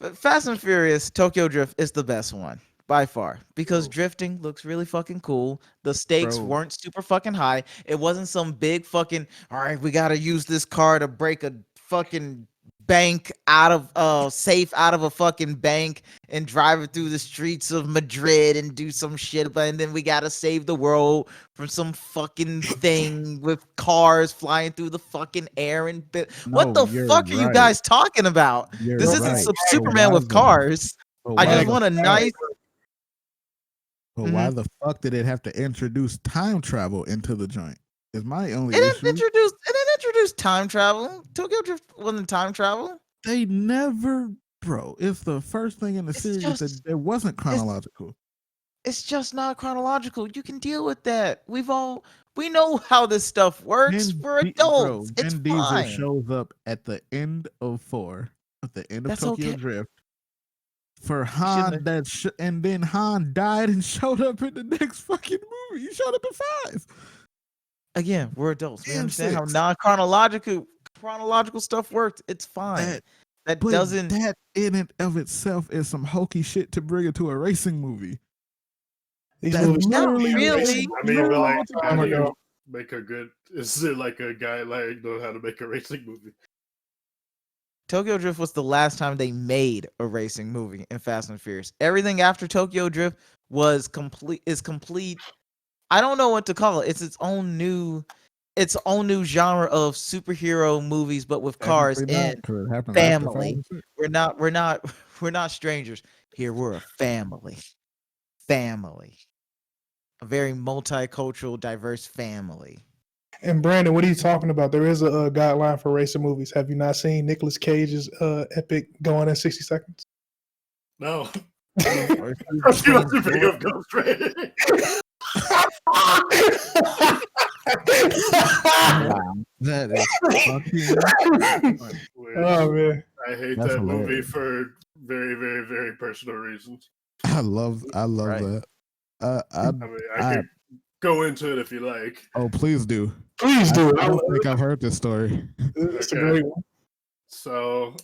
But Fast and Furious, Tokyo Drift is the best one. By far, because drifting looks really fucking cool. The stakes weren't super fucking high. It wasn't some big fucking, all right, we gotta use this car to break a fucking bank out of safe out of a fucking bank and drive it through the streets of Madrid and do some shit, and then we gotta save the world from some fucking thing with cars flying through the fucking air and what the fuck are you guys talking about? This isn't some Superman with cars. I just want a nice. But why the fuck did it have to introduce time travel into the joint? Is my only issue. It didn't introduce time travel. Tokyo Drift wasn't time travel. They never, bro. It's the first thing in the series that it wasn't chronological. It's just not chronological. You can deal with that. We know how this stuff works. We're adults. It's fine. Diesel shows up at the end of 4, at the end of Tokyo Drift. For Han, and then Han died and showed up in the next fucking movie. He showed up in 5. Again, we're adults. We understand how non-chronological stuff worked. It's fine. That in and of itself is some hokey shit to bring into a racing movie. Not really. I mean, like, how do you make a good? Is it like a guy like know how to make a racing movie? Tokyo Drift was the last time they made a racing movie in Fast and Furious. Everything after Tokyo Drift was complete. I don't know what to call it. It's its own new genre of superhero movies, but with cars and family. We're not strangers here. We're a family. A very multicultural, diverse family. And Brandon, what are you talking about? There is a guideline for racing movies. Have you not seen Nicolas Cage's epic Going in 60 Seconds? No. He wants to bring up Ghost Rider. That is fucking. Oh man, I hate that movie for very, very, very personal reasons. I love that. I mean, I could go into it if you like. Oh, please do. Please do. I don't think I've heard this story. It's a great one. So,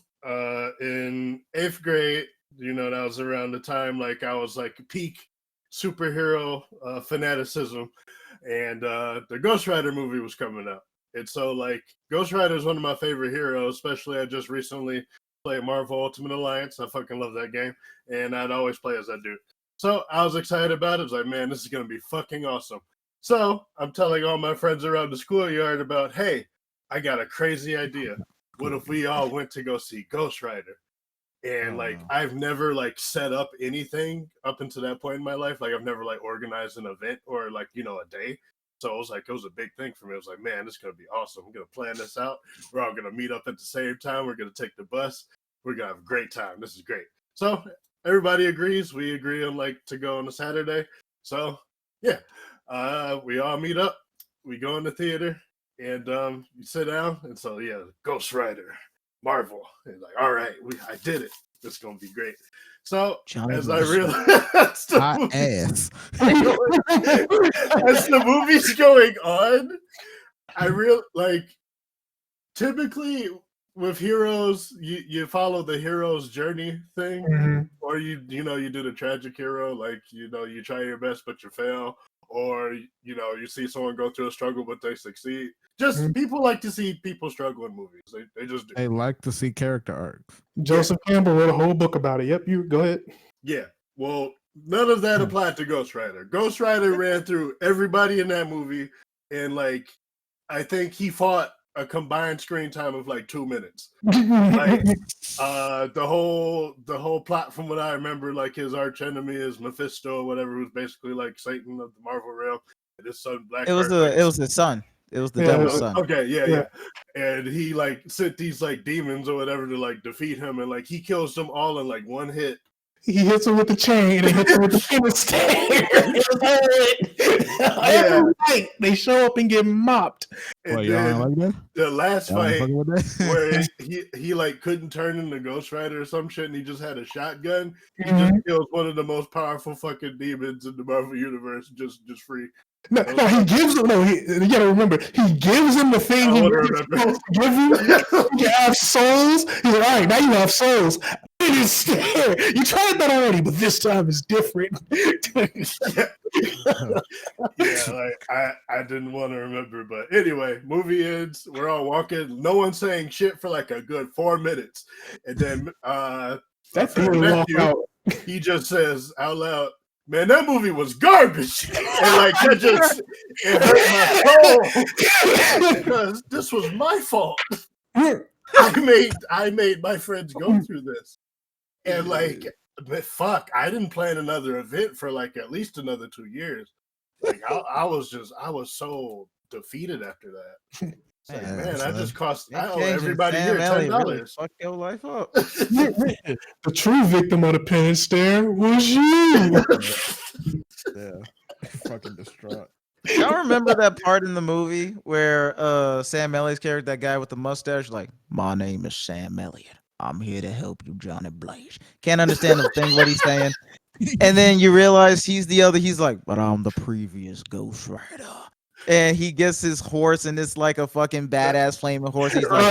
in 8th grade, that was around the time like I was like peak superhero fanaticism, and the Ghost Rider movie was coming out. And so, like, Ghost Rider is one of my favorite heroes. Especially, I just recently played Marvel Ultimate Alliance. I fucking love that game, and I'd always play as that dude. So I was excited about it. I was like, man, this is gonna be fucking awesome. So I'm telling all my friends around the schoolyard about, hey, I got a crazy idea. What if we all went to go see Ghost Rider? And like, I've never like set up anything up until that point in my life. Like, I've never like organized an event or like, a day. So it was a big thing for me. I was like, man, this is going to be awesome. I'm going to plan this out. We're all going to meet up at the same time. We're going to take the bus. We're going to have a great time. This is great. So everybody agrees. We agree on like to go on a Saturday. So yeah, we all meet up. We go in the theater and you sit down. And so, yeah, Ghost Rider, Marvel. And like, all right, I did it. It's going to be great. So as I realized, as the movie's going on, typically with heroes, you follow the hero's journey thing, or you do the tragic hero, like you try your best but you fail, or you see someone go through a struggle but they succeed. Just people like to see people struggle in movies. They just do. They like to see character arcs. Joseph Campbell wrote a whole book about it. Yep, you go ahead. Yeah. Well, none of that applied to Ghost Rider. Ghost Rider ran through everybody in that movie, and like I think he fought a combined screen time of like 2 minutes. Like the whole plot from what I remember, like his arch enemy is Mephisto or whatever, who's basically like Satan of the Marvel realm. And his son Blackheart. It was his son. It was the devil's son. Okay, yeah. And he like sent these like demons or whatever to like defeat him, and like he kills them all in like one hit. He hits him with the chain and hits him with the finish stare. Every night they show up and get mopped. And then the last fight where he like couldn't turn into Ghost Rider or some shit, and he just had a shotgun. He just kills one of the most powerful fucking demons in the Marvel universe, just free. No, he gives him. No, you gotta remember. He gives him the thing he was supposed to give him. You have souls. He's like, all right, now you have souls. You tried that already, but this time is different. Like I didn't want to remember, but anyway, movie ends. We're all walking. No one's saying shit for like a good 4 minutes, and then that Matthew, he just says out loud, "Man, that movie was garbage," and like it hurt my soul because this was my fault. I made my friends go through this, and like, fuck, I didn't plan another event for like at least another 2 years. Like I was so defeated after that. It's like, man, I just cost everybody here $10. Really fuck your life up. The true victim of the pen stare was you. Fucking distraught. Y'all remember that part in the movie where Sam Elliott's character, that guy with the mustache, like, my name is Sam Elliott. I'm here to help you, Johnny Blaze. Can't understand the thing what he's saying. And then you realize he's like, but I'm the previous Ghost Rider. And he gets his horse, and it's like a fucking badass flaming horse. He's like,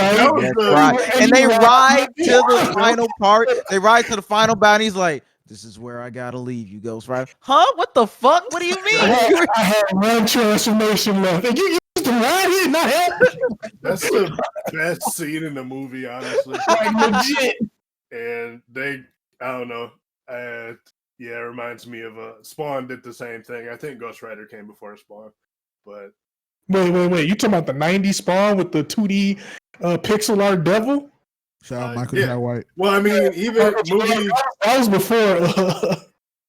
and they ride to the final part. They ride to the final bout, and he's like, this is where I gotta leave you, Ghost Rider. Huh? What the fuck? What do you mean? I had one transformation left. And you used to ride here, not help. That's the best scene in the movie, honestly. Like, legit. And I don't know. It reminds me of Spawn did the same thing. I think Ghost Rider came before Spawn. But wait! You talking about the '90s Spawn with the 2D pixel art devil? Shout out Michael Jai White. Well, I mean, even movies that was before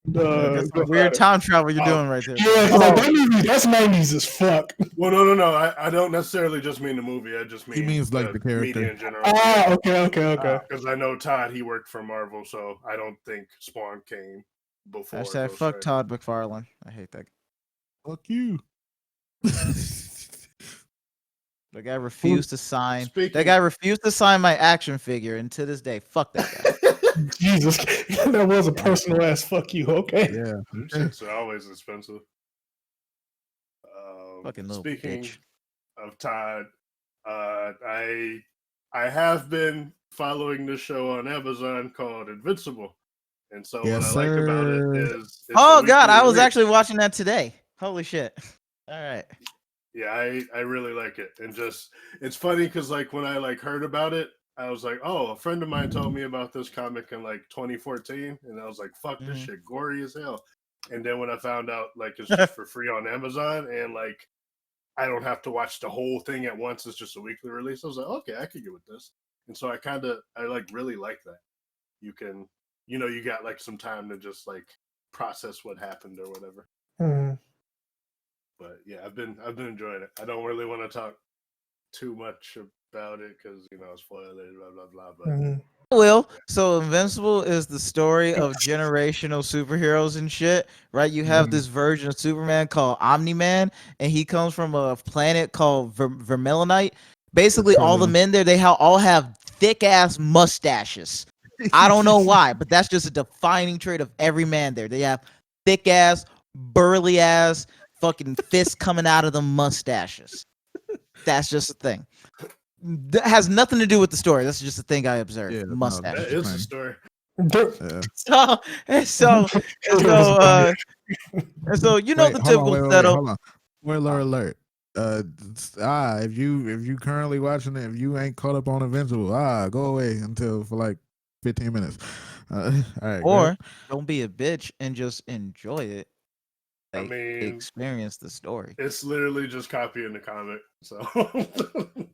the weird time travel you're doing right there. Yeah, like that movie, that's '90s as fuck. Well, no. I don't necessarily just mean the movie. I just mean he means like the character media in general. Okay. Because I know Todd, he worked for Marvel, so I don't think Spawn came before. Hashtag fuck Todd McFarlane. I hate that. Fuck you. The guy refused to sign. That guy refused to sign my action figure, and to this day, fuck that guy. Jesus, that was a personal ass fuck you. Okay. Yeah. It's always expensive. Fucking little speaking bitch. Of Todd, I have been following this show on Amazon called Invincible, and so what I like about it is. Oh God, I was actually watching that today. Holy shit! All right. Yeah, I really like it, and just it's funny because like when I like heard about it, I was like, oh, a friend of mine told me about this comic in like 2014, and I was like, fuck, this shit gory as hell. And then when I found out like it's just for free on Amazon, and like I don't have to watch the whole thing at once, it's just a weekly release. I was like, okay, I could get with this, and so I like really like that. You can, you got like some time to just like process what happened or whatever. Mm-hmm. But yeah, I've been enjoying it. I don't really want to talk too much about it because spoilers, blah blah blah. But So Invincible is the story of generational superheroes and shit, right? You have this version of Superman called Omni-Man, and he comes from a planet called Vermilionite. Basically, all the men there, they all have thick ass mustaches. I don't know why, but that's just a defining trait of every man there. They have thick ass, burly ass, fucking fists coming out of the mustaches. That's just a thing. That has nothing to do with the story. That's just a thing I observed. Yeah, mustache. That is the story. So you know the typical setup. Hold on. Spoiler alert. If you currently watching it, if you ain't caught up on Invincible, go away for like 15 minutes. All right. Or don't be a bitch and just enjoy it. like mean, experience the story. it's literally just copying the comic. So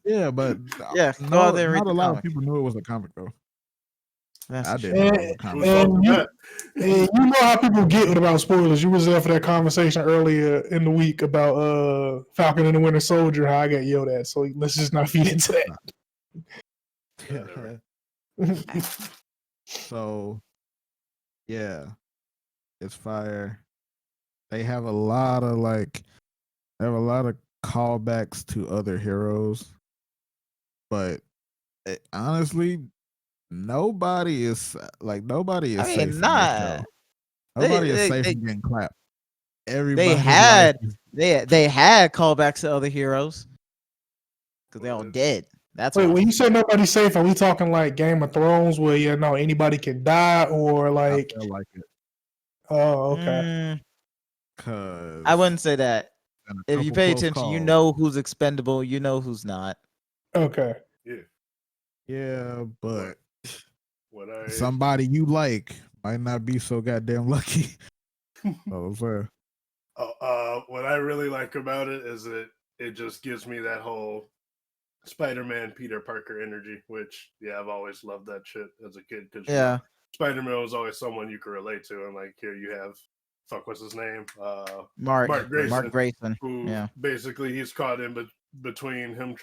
Yeah, but Yeah, go out no, there and read not a the lot comic. of people knew it was a comic though. That's I a didn't shame. know it was a comic. And you, that. and you know how people get about spoilers. You was there for that conversation earlier in the week about Falcon and the Winter Soldier, how I got yelled at. So let's just not feed into Whatever. that. So yeah, it's fire. They have a lot of callbacks to other heroes, but honestly, nobody is safe mean, from this not show. Nobody is safe they from getting clapped. they Everybody's life had is they had callbacks to other heroes because they all dead. That's Wait, why. when you say nobody's safe, are we talking like Game of Thrones where anybody can die, or I like? feel like it Oh, okay. because I wouldn't say that. and a If you couple pay close attention, you calls. know who's expendable. You know who's not. Okay. Yeah, but What I somebody you like might not be so goddamn lucky. So what I really like about it is that it just gives me that whole Spider-Man Peter Parker energy, which I've always loved that shit as a kid because Yeah. Spider-Man was always someone you could relate to, and like here you have what's his name, Mark Grayson, Grayson. who Yeah. basically he's caught in between him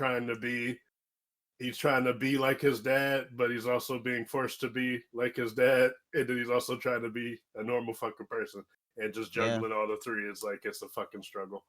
he's trying to be like his dad, but he's also being forced to be like his dad, and then he's also trying to be a normal fucking person, and just juggling all the three is like it's a fucking struggle.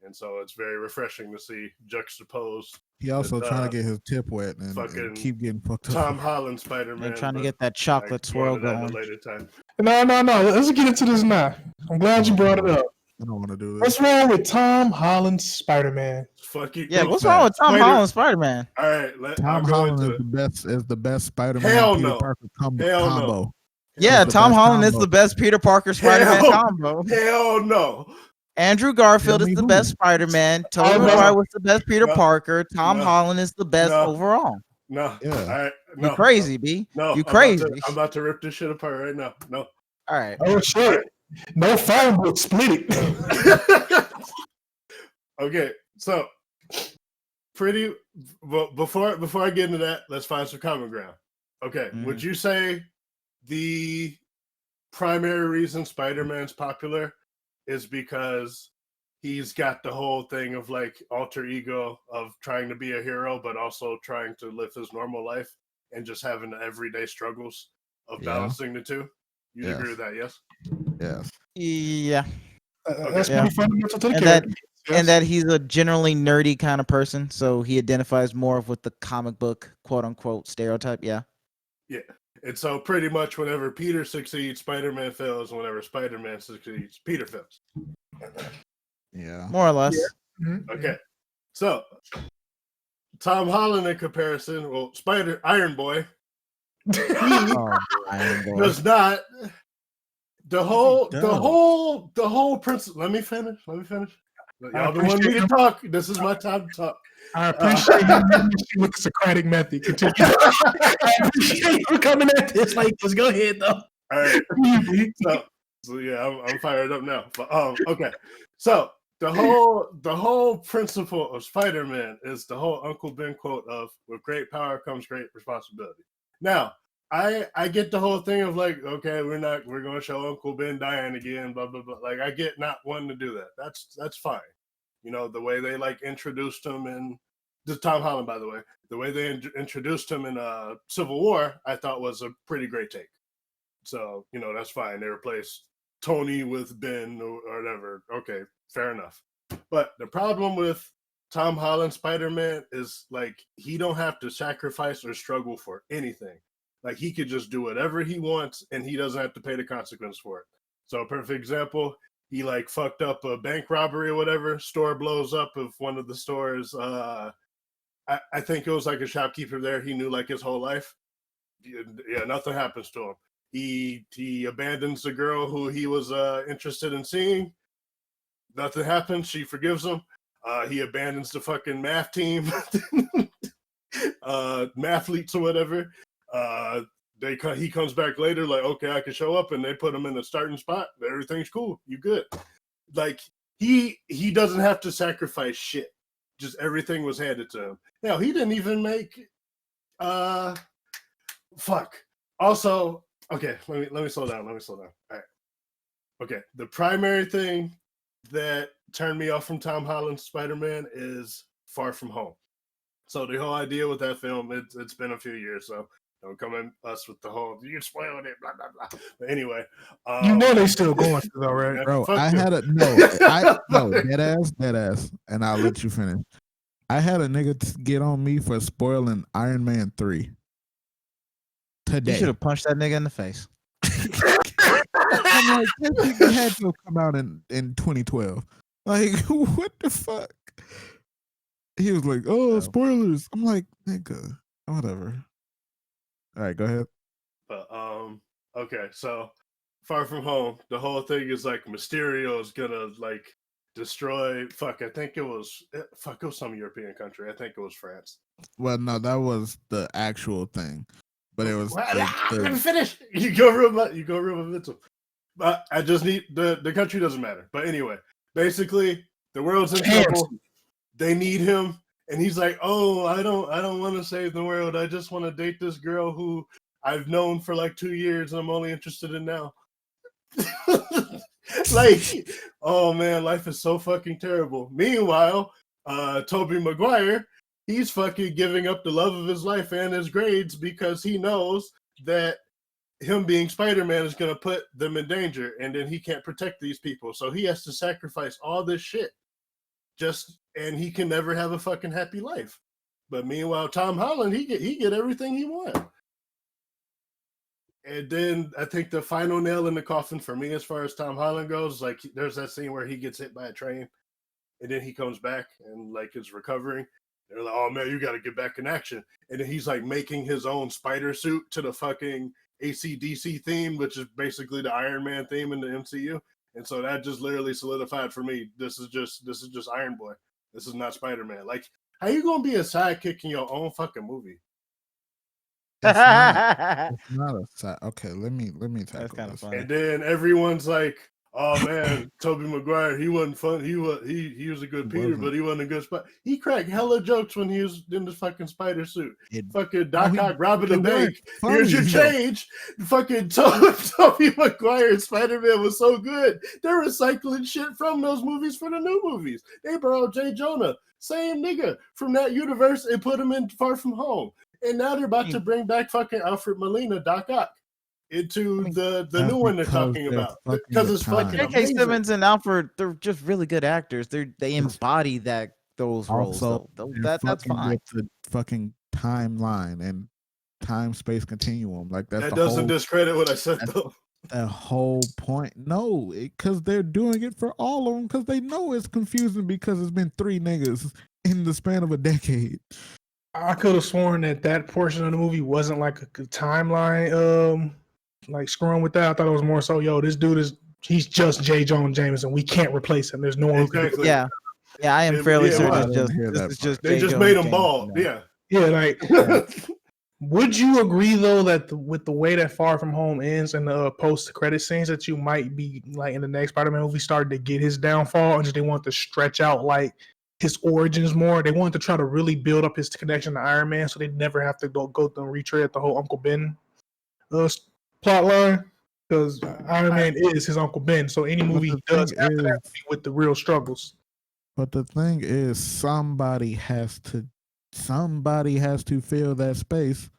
And so it's very refreshing to see juxtaposed. he also trying to get his tip wet and keep getting fucked up. Tom Holland Spider-Man. They're trying to get that chocolate swirl going. Later time. No. Let's get into this now. I'm glad you brought it up. I don't want to do this. What's wrong with Tom Holland Spider-Man? Fucking what's wrong with Tom Holland Spider-Man? All right, Tom Holland is the best Spider-Man Hell Peter no. Parker combo. No. Yeah, the Tom best Holland is combo. the best Peter Parker Spider-Man combo. Hell no. Andrew Garfield Tell is me the who. best Spider-Man. Tobey no. Maguire was the best Peter No. Parker. Tom No. Holland is the best No. overall. No. Yeah. All right. No. You crazy, B. No. You crazy. I'm about to rip this shit apart right now. No. All right. Oh shit! No phone book, split it. Okay, so before I get into that, let's find some common ground. Okay, would you say the primary reason Spider-Man's popular is because he's got the whole thing of like alter ego of trying to be a hero, but also trying to live his normal life and just having the everyday struggles of balancing the two? You'd agree with that, yes? Yes. Yeah. That's pretty fundamental to the And character. And that he's a generally nerdy kind of person, so he identifies more with the comic book quote unquote stereotype. Yeah. Yeah. And so pretty much whenever Peter succeeds, Spider-Man fails. Whenever Spider-Man succeeds, Peter fails. Yeah. More or less. Yeah. Okay. So Tom Holland in comparison, well, Iron Boy, does not the whole principle. Let me finish. Y'all don't want me to talk. This is my time to talk. I appreciate you with the Socratic method. Continue. I appreciate you coming at this. Like, just go ahead though. All right. So yeah, I'm fired up now. But okay. So the whole principle of Spider-Man is the whole Uncle Ben quote of "With great power comes great responsibility." Now, I get the whole thing of like, okay, we're going to show Uncle Ben dying again, blah blah blah. Like, I get not wanting to do that. That's fine. You know, the way they like introduced him in this Tom Holland, by the way, the way they introduced him in Civil War, I thought was a pretty great take. So, you know, that's fine. They replaced Tony with Ben or whatever. Okay, fair enough. But the problem with Tom Holland Spider-Man is like he don't have to sacrifice or struggle for anything. Like he could just do whatever he wants and he doesn't have to pay the consequence for it. So a perfect example, he like fucked up a bank robbery or whatever, store blows up of one of the stores. I think it was like a shopkeeper there. He knew like his whole life. Yeah, nothing happens to him. He abandons the girl who he was interested in seeing. Nothing happens. She forgives him. He abandons the fucking math team, mathletes or whatever. He comes back later like, okay, I can show up, and they put him in the starting spot. Everything's cool. You good. like he doesn't have to sacrifice shit. Just everything was handed to him. Now he didn't even make fuck. Also, okay, let me slow down. All right. Okay. The primary thing that turned me off from Tom Holland's Spider-Man is Far From Home. So the whole idea with that film, it's been a few years, so don't come at us with the whole you spoiled it, blah blah blah. But anyway, they still going through though, right? Bro, I you. had a dead ass, and I'll let you finish. I had a nigga get on me for spoiling Iron Man 3 today. You should have punched that nigga in the face. I'm like, that nigga had to come out in 2012. Like, what the fuck? He was like, oh, spoilers. I'm like, nigga, whatever. All right, go ahead. But okay, so Far From Home, the whole thing is like Mysterio is gonna like destroy. I think it was some European country. I think it was France. Well, no, that was the actual thing, but it was. Let me finish. You go real mental. But I just need the country doesn't matter. But anyway, basically, the world's in trouble. They need him, and he's like, "Oh, I don't want to save the world. I just want to date this girl who I've known for like 2 years, and I'm only interested in now." Like, oh man, life is so fucking terrible. Meanwhile, Tobey Maguire, he's fucking giving up the love of his life and his grades because he knows that him being Spider-Man is going to put them in danger, and then he can't protect these people. So he has to sacrifice all this shit and he can never have a fucking happy life. But meanwhile, Tom Holland, he get everything he wants. And then I think the final nail in the coffin for me, as far as Tom Holland goes, like there's that scene where he gets hit by a train, and then he comes back and like is recovering. They're like, "Oh man, you got to get back in action." And then he's like making his own spider suit to the fucking AC/DC theme, which is basically the Iron Man theme in the MCU. And so that just literally solidified for me. This is just Iron Boy. This is not Spider-Man. Like, how you gonna be a sidekick in your own fucking movie? It's not a side. Okay, let me tackle That's kind of this. funny. And then everyone's like, "Oh man, Tobey Maguire, he wasn't fun. He was a good Peter, but he wasn't a good Spider." He cracked hella jokes when he was in the fucking spider suit. Fucking Doc Ock robbing the bank. Here's your change. Fucking Tobey Maguire and Spider-Man was so good. They're recycling shit from those movies for the new movies. They borrowed Jay Jonah, same nigga from that universe, and put him in Far From Home. And now they're about to bring back fucking Alfred Molina, Doc Ock, into the new one they're talking about, because it's fucking J.K. Simmons and Alfred, they're just really good actors. They embody those roles. Also, That's fine. With the fucking timeline and time-space continuum, like that doesn't discredit what I said though. The whole point, no, because they're doing it for all of them because they know it's confusing because it's been 3 niggas in the span of a decade. I could have sworn that portion of the movie wasn't like a timeline, like screwing with that. I thought it was more so, this dude he's just J. Jonah Jameson. We can't replace him. There's no one. Exactly. Yeah, I am fairly certain it's just they just made him bald. Yeah, like. Would you agree though that with the way that Far From Home ends and the post-credit scenes that you might be like in the next Spider-Man movie started to get his downfall and just they want to stretch out like his origins more? They want to try to really build up his connection to Iron Man so they never have to go through and retread the whole Uncle Ben plot line, because Iron Man is his Uncle Ben. So any movie he does after that will be with the real struggles. But the thing is, somebody has to fill that space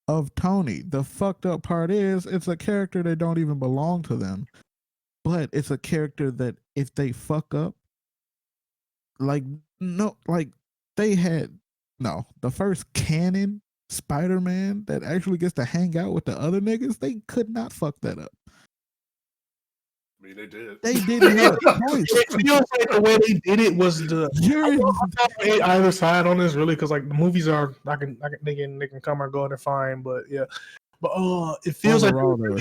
of Tony. The fucked up part is it's a character that don't even belong to them, but it's a character that if they fuck up, the first canon Spider-Man that actually gets to hang out with the other niggas, they could not fuck that up. I mean, they did. They didn't have a choice. It feels like the way they did it was I'm not either side on this really, because like the movies are they can come or go, they're fine, but yeah, but it feels overall, like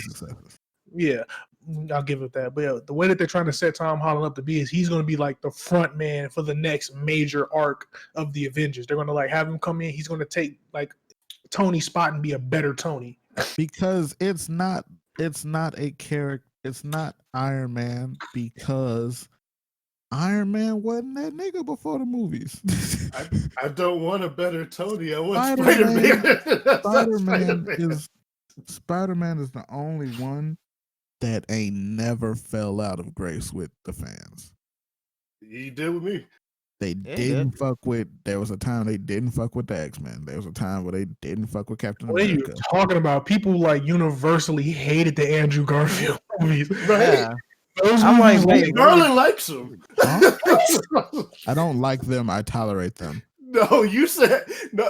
yeah, I'll give it that. But yeah, the way that they're trying to set Tom Holland up to be is he's going to be like the front man for the next major arc of the Avengers. They're going to like have him come in. He's going to take like Tony's spot and be a better Tony, because it's not a character. It's not Iron Man because Iron Man wasn't that nigga before the movies. I don't want a better Tony. I want Spider-Man. Spider-Man. Spider-Man is the only one that ain't never fell out of grace with the fans. He did with me. They didn't fuck with. There was a time they didn't fuck with the X-Men. There was a time where they didn't fuck with Captain What are you America. talking about? People like universally hated the Andrew Garfield movies. Right? Yeah. Those I'm like, movies, wait, Garland likes him. Huh? I don't like them. I tolerate them. No, you said no.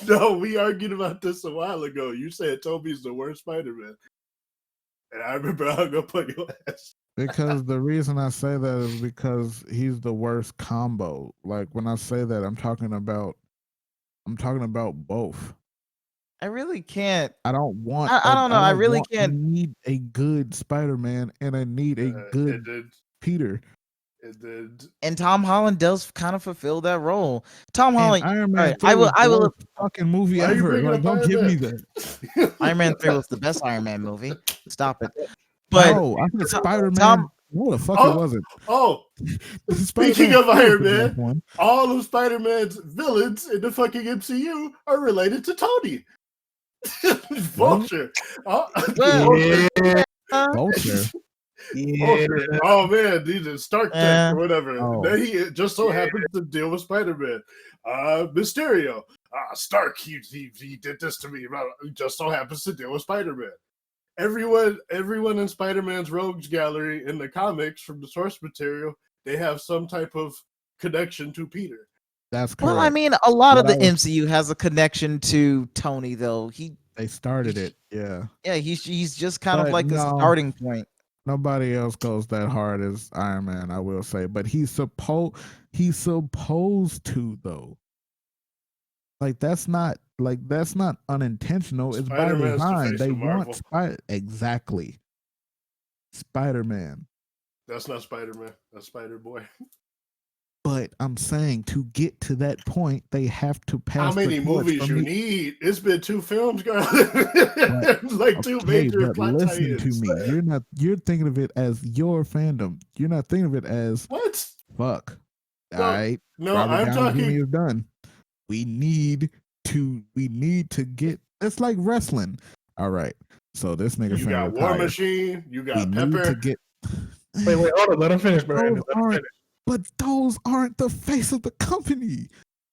No, we argued about this a while ago. You said Toby's the worst Spider-Man, and I remember I hung up on your ass. Because the reason I say that is because he's the worst combo. Like when I say that, I'm talking about both. I really can't. I don't want. I don't know. I really I can't. need a good Spider-Man, and I need a good Peter. It did. And Tom Holland does kind of fulfill that role. Tom And Holland. Iron Man. All right, 3 I will. was I the will. worst fucking movie Why are you ever. bringing Like, up don't Iron give me Man? that. Iron Man 3 was the best Iron Man movie. Stop it. But No, I said Spider-Man. Tom- No, the fuck it wasn't. Oh, speaking of Iron Man, all of Spider-Man's villains in the fucking MCU are related to Tony. Vulture. Well, Vulture. Vulture. Oh man, these are Stark Tech or whatever. Oh. Then he just so happens to deal with Spider-Man. Mysterio. Stark, he did this to me. He just so happens to deal with Spider-Man. Everyone in Spider-Man's rogues gallery in the comics from the source material, they have some type of connection to Peter. That's correct. well, I mean, a lot of the MCU has a connection to Tony, though. They started it. Yeah. Yeah, he's just kind of But like a no. starting point. Nobody else goes that hard as Iron Man, I will say. But he's supposed to though. Like that's not unintentional. It's by Spider-Man's the design. face They of Marvel. want exactly. Spider-Man. That's not Spider-Man. That's Spider-Boy. But I'm saying to get to that point, they have to pass. How many the torch movies from you the- need? It's been 2 films, girl. Like 2 Okay, major but plot listen to tie-ins. me. You're thinking of it as your fandom. You're not thinking of it as What? fuck. No, All right. No, Robert I'm Downey Jr. talking. is done. We need to get. It's like wrestling. All right. So this nigga You finna got retire. War Machine. You We got need to Pepper. get. Wait, hold on, let him finish, bro. Those aren't, but those aren't the face of the company.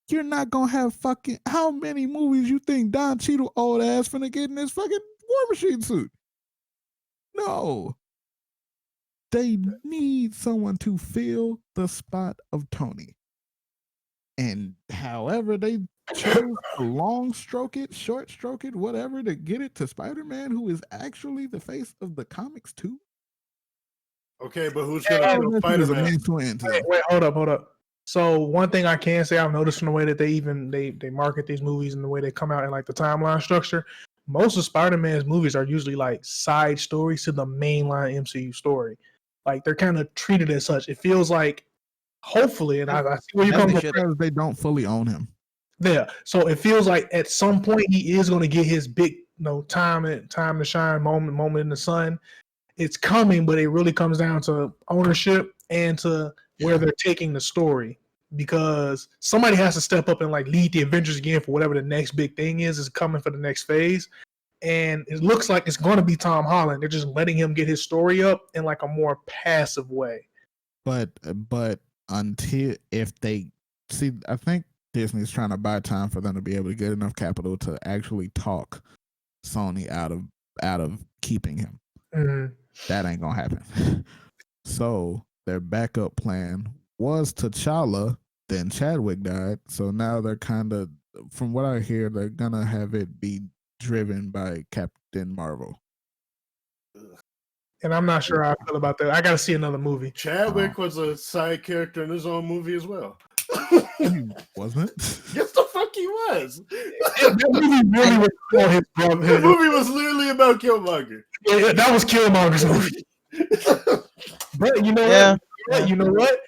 You're not gonna have fucking. How many movies you think Don Cheadle old ass finna get in this fucking War Machine suit? No. They need someone to fill the spot of Tony. And however they chose to long stroke it, short stroke it, whatever, to get it to Spider-Man, who is actually the face of the comics too. Okay, but who's gonna kill Spider-Man? Wait, hold up. So one thing I can say I've noticed from the way that they market these movies and the way they come out in like the timeline structure, most of Spider-Man's movies are usually like side stories to the mainline MCU story. Like they're kind of treated as such. It feels like, hopefully, and I see where you come from. Because they don't fully own him. Yeah, so it feels like at some point he is going to get his big, time to shine moment in the sun. It's coming, but it really comes down to ownership and to where they're taking the story, because somebody has to step up and like lead the Avengers again for whatever the next big thing is coming for the next phase. And it looks like it's going to be Tom Holland. They're just letting him get his story up in like a more passive way. But until if they see, I think Disney's trying to buy time for them to be able to get enough capital to actually talk Sony out of keeping him. Mm-hmm. That ain't gonna happen. So their backup plan was T'Challa, then Chadwick died. So now they're kind of, from what I hear, they're gonna have it be driven by Captain Marvel. And I'm not sure how I feel about that. I got to see another movie. Chadwick was a side character in his own movie as well. Wasn't it? Yes, the fuck he was. That movie really was about his brother. The movie was literally about Killmonger. Yeah, that was Killmonger's movie. But you know what? You know what?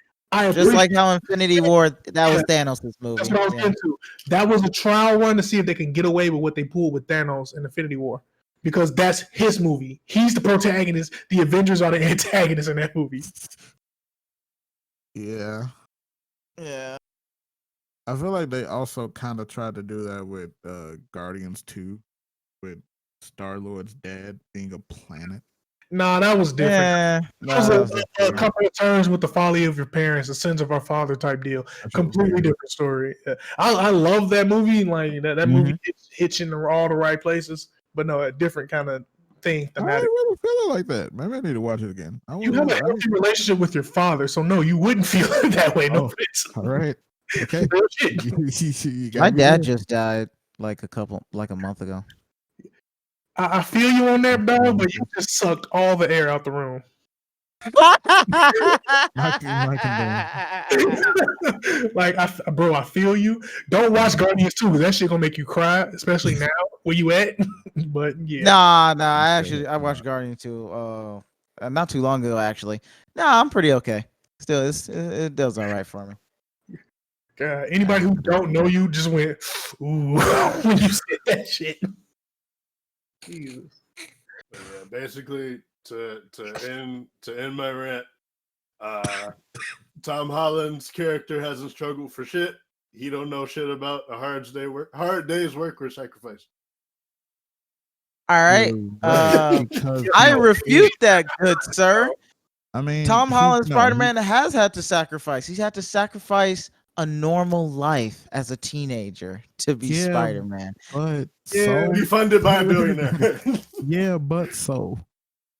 Just like how Infinity War, that was Thanos' movie. That's what I was into. That was a trial run to see if they can get away with what they pulled with Thanos in Infinity War. Because that's his movie. He's the protagonist. The Avengers are the antagonists in that movie. Yeah. Yeah. I feel like they also kind of tried to do that with Guardians 2, with Star Lord's dad being a planet. Nah, that was different. Yeah. That was Nah, a couple of turns with the folly of your parents, the sins of our father type deal. Completely different story. I love that movie. Like that movie hits in all the right places, but no, a different kind of thing. I Thematic. ain't really feeling like that. Maybe I need to watch it again. You have a healthy relationship with your father, so no, you wouldn't feel it that way. No offense. All right. Okay. Real shit. My dad just died like a month ago. I feel you on that, dog, but you just sucked all the air out the room. Like, bro, I feel you. Don't watch Guardians 2 because that shit gonna make you cry, especially now where you at. But yeah, Nah. I watched Guardian 2 not too long ago actually. Nah, I'm pretty okay. Still, it does all right for me. Anybody who don't know you just went ooh when you said that shit. Jesus. But yeah, basically to end my rant, Tom Holland's character hasn't struggled for shit. He don't know shit about a hard day's work or sacrifice. All right. I refute that, good sir. I mean, Tom Holland Spider-Man has had to sacrifice. He's had to sacrifice a normal life as a teenager to be Spider-Man. But be funded by a billionaire. Yeah, but so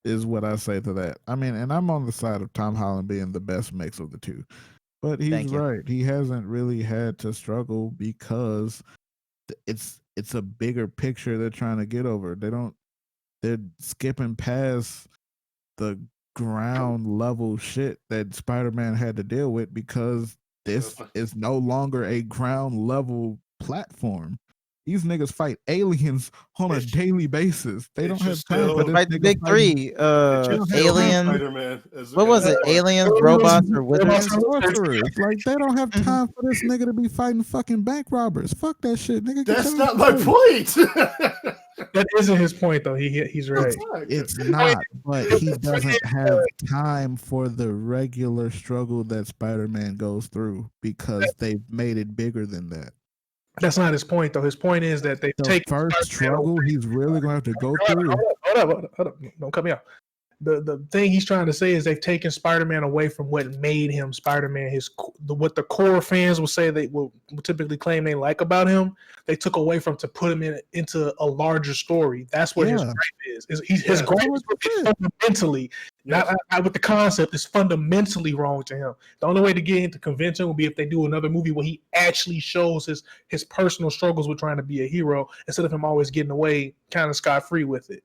is what I say to that. I mean, and I'm on the side of Tom Holland being the best mix of the two. But he's right. He hasn't really had to struggle because it's a bigger picture they're trying to get over. They're skipping past the ground level shit that Spider-Man had to deal with because this is no longer a ground level platform. These niggas fight aliens on a daily basis. They don't have time for this. Fight the big three. Aliens. What was it? Aliens, robots, or wizards? Sorcerers. Like they don't have time for this nigga to be fighting fucking bank robbers. Fuck that shit, nigga. That's not my point. That isn't his point though. He's right. It's not, but he doesn't have time for the regular struggle that Spider-Man goes through because they've made it bigger than that. That's not his point though. His point is that they've taken first struggle he's really gonna have to go through. Hold up. Don't cut me off. The thing he's trying to say is they've taken Spider-Man away from what made him Spider-Man. What the core fans will say they will typically claim they like about him. They took away from to put him into a larger story. That's what his gripe is. His gripe is fundamentally not with the concept. Is fundamentally wrong to him. The only way to get into convention will be if they do another movie where he actually shows his personal struggles with trying to be a hero instead of him always getting away kind of scot-free with it.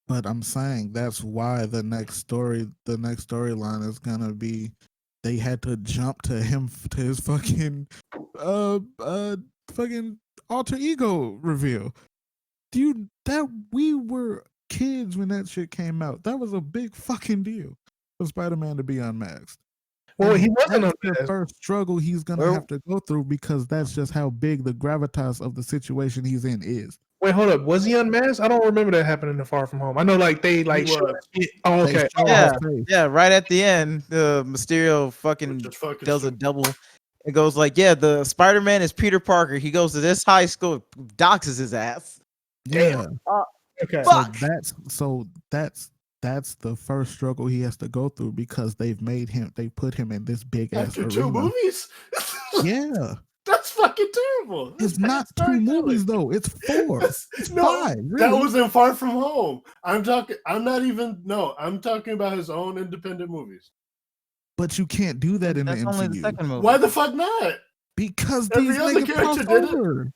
But I'm saying that's why the next storyline is gonna be they had to jump to his fucking fucking alter ego reveal. Dude, that we were kids when that shit came out. That was a big fucking deal for Spider-Man to be unmasked. Well, he wasn't on the first struggle he's gonna have to go through because that's just how big the gravitas of the situation he's in is. Wait, hold up. Was he unmasked? I don't remember that happening in Far From Home. I know, like they like. Oh, okay. Yeah. Right at the end, the Mysterio fucking does a double. It goes like, the Spider-Man is Peter Parker. He goes to this high school, doxes his ass. Yeah. Okay. So that's the first struggle he has to go through because they put him in this big ass arena. 2 movies. Yeah. That's fucking terrible. It's not 2 movies though. It's 4. It's 5. Really. That was in Far From Home. I'm talking about his own independent movies. But you can't do that in the MCU. Only the second movie. Why the fuck not? Because every other character did it.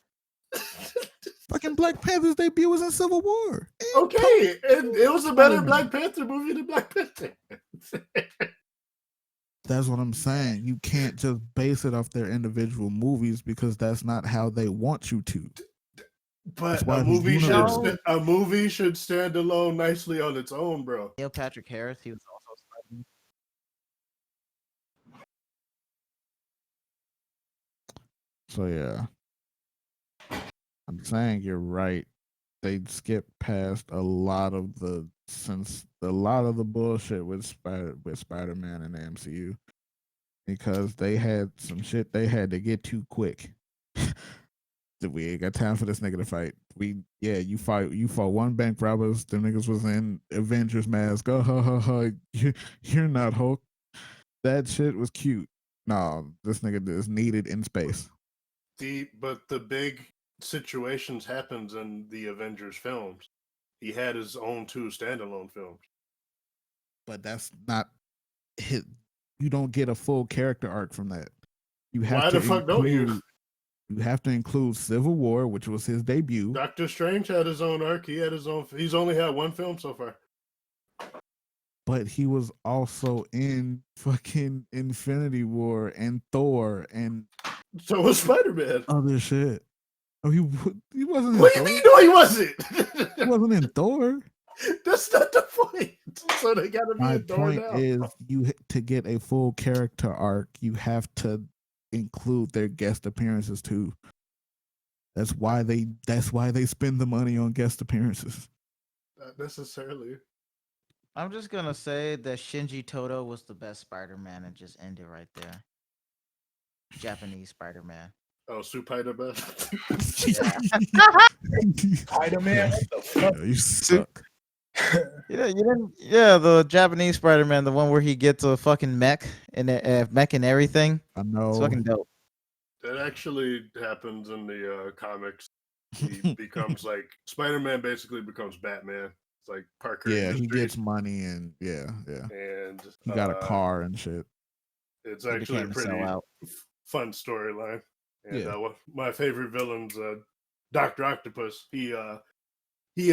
Fucking Black Panther's debut was in Civil War. Okay, and it was a better Black Panther movie than Black Panther. That's what I'm saying. You can't just base it off their individual movies because that's not how they want you to. But a movie should stand alone nicely on its own, bro. Neil Patrick Harris, he was also Spider-Man. So yeah, I'm saying you're right. They skipped past a lot of the bullshit with Spider-Man and the MCU, because they had some shit they had to get to quick. We ain't got time for this nigga to fight. You fought one bank robbers. The niggas was in Avengers mask. Oh, ha, ha, ha. You're not Hulk. That shit was cute. No, this nigga is needed in space. But the big situations happens in the Avengers films. He had his own 2 standalone films. But that's not hit. You don't get a full character arc from that. You have Why to the fuck don't you? You have to include Civil War, which was his debut. Doctor Strange had his own arc. He had his own. He's only had 1 film so far. But he was also in fucking Infinity War and Thor and So was Spider-Man. other shit. Oh, he wasn't in What do you Thor? mean? No, he wasn't. He wasn't in Thor. That's not the point. So they gotta be My in Thor point now. is, to get a full character arc, you have to include their guest appearances too. That's why they spend the money on guest appearances. Not necessarily. I'm just gonna say that Shinji Toto was the best Spider-Man and just end it right there. Japanese Spider-Man. Oh, Spider-Man. Spider-Man, what the fuck? You suck. Yeah, you didn't. Yeah, the Japanese Spider-Man, the one where he gets a fucking mech and everything. I know. It's fucking dope. That actually happens in the comics. He becomes like Spider-Man. Basically becomes Batman. It's like Parker. Yeah, he Industries. gets money and yeah. And He got a car and shit. It's He actually a became a pretty sellout. fun storyline. And Yeah. My favorite villain's Dr. Octopus. He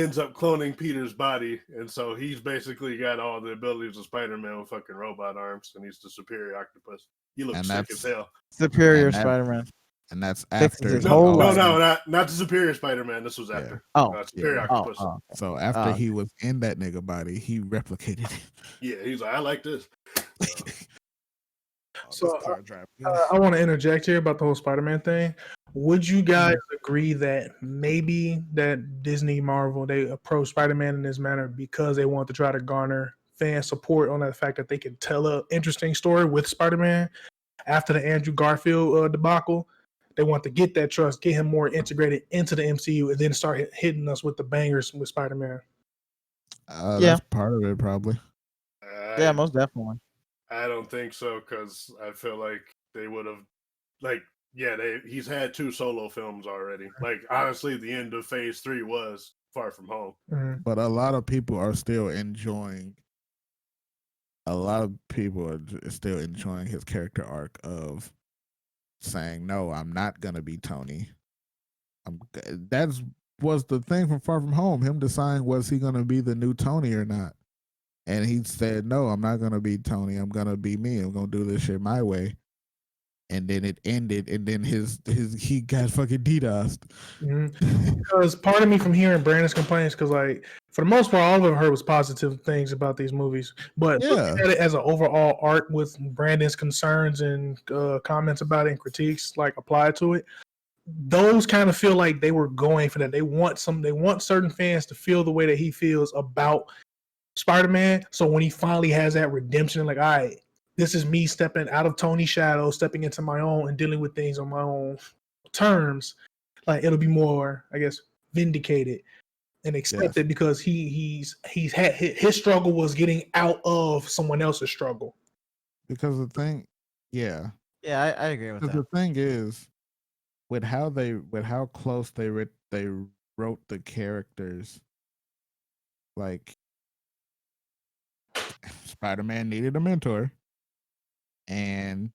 ends up cloning Peter's body, and so he's basically got all the abilities of Spider-Man with fucking robot arms, and he's the superior octopus. He looks sick as hell. Superior And that- Spider-Man. And that's Fixes after his he whole also- life. Not the superior Spider-Man. This was Yeah. after. Oh, Superior yeah. Octopus. So after Oh. he was in that nigga body, he replicated it. Yeah, he's like, I like this. So, car driver. I want to interject here about the whole Spider-Man thing. Would you guys agree that maybe that Disney, Marvel, they approach Spider-Man in this manner because they want to try to garner fan support on the fact that they can tell an interesting story with Spider-Man after the Andrew Garfield debacle? They want to get that trust, get him more integrated into the MCU, and then start hitting us with the bangers with Spider-Man. Yeah. That's part of it, probably. Yeah, most definitely. I don't think so, because I feel like they would have, he's had 2 solo films already. Like, honestly, the end of Phase 3 was Far From Home. Mm-hmm. But a lot of people are still enjoying. A lot of people are still enjoying his character arc of saying, "No, I'm not gonna be Tony." That's was the thing from Far From Home. Him deciding was he gonna be the new Tony or not, and he said, "No, I'm not gonna be Tony. I'm gonna be me. I'm gonna do this shit my way." And then it ended, and then he got fucking DDoSed. Mm-hmm. Because part of me from hearing Brandon's complaints, because like for the most part, all I've heard was positive things about these movies. But looking at it as an overall art with Brandon's concerns and comments about it and critiques like applied to it, those kind of feel like they were going for that. They want certain fans to feel the way that he feels about Spider-Man. So when he finally has that redemption, like, all right, this is me stepping out of Tony's shadow, stepping into my own and dealing with things on my own terms. Like it'll be more, I guess, vindicated and accepted because he's had his struggle was getting out of someone else's struggle. Because the thing, yeah, I agree with that. the thing is, with how close they wrote the characters, like Spider-Man needed a mentor, and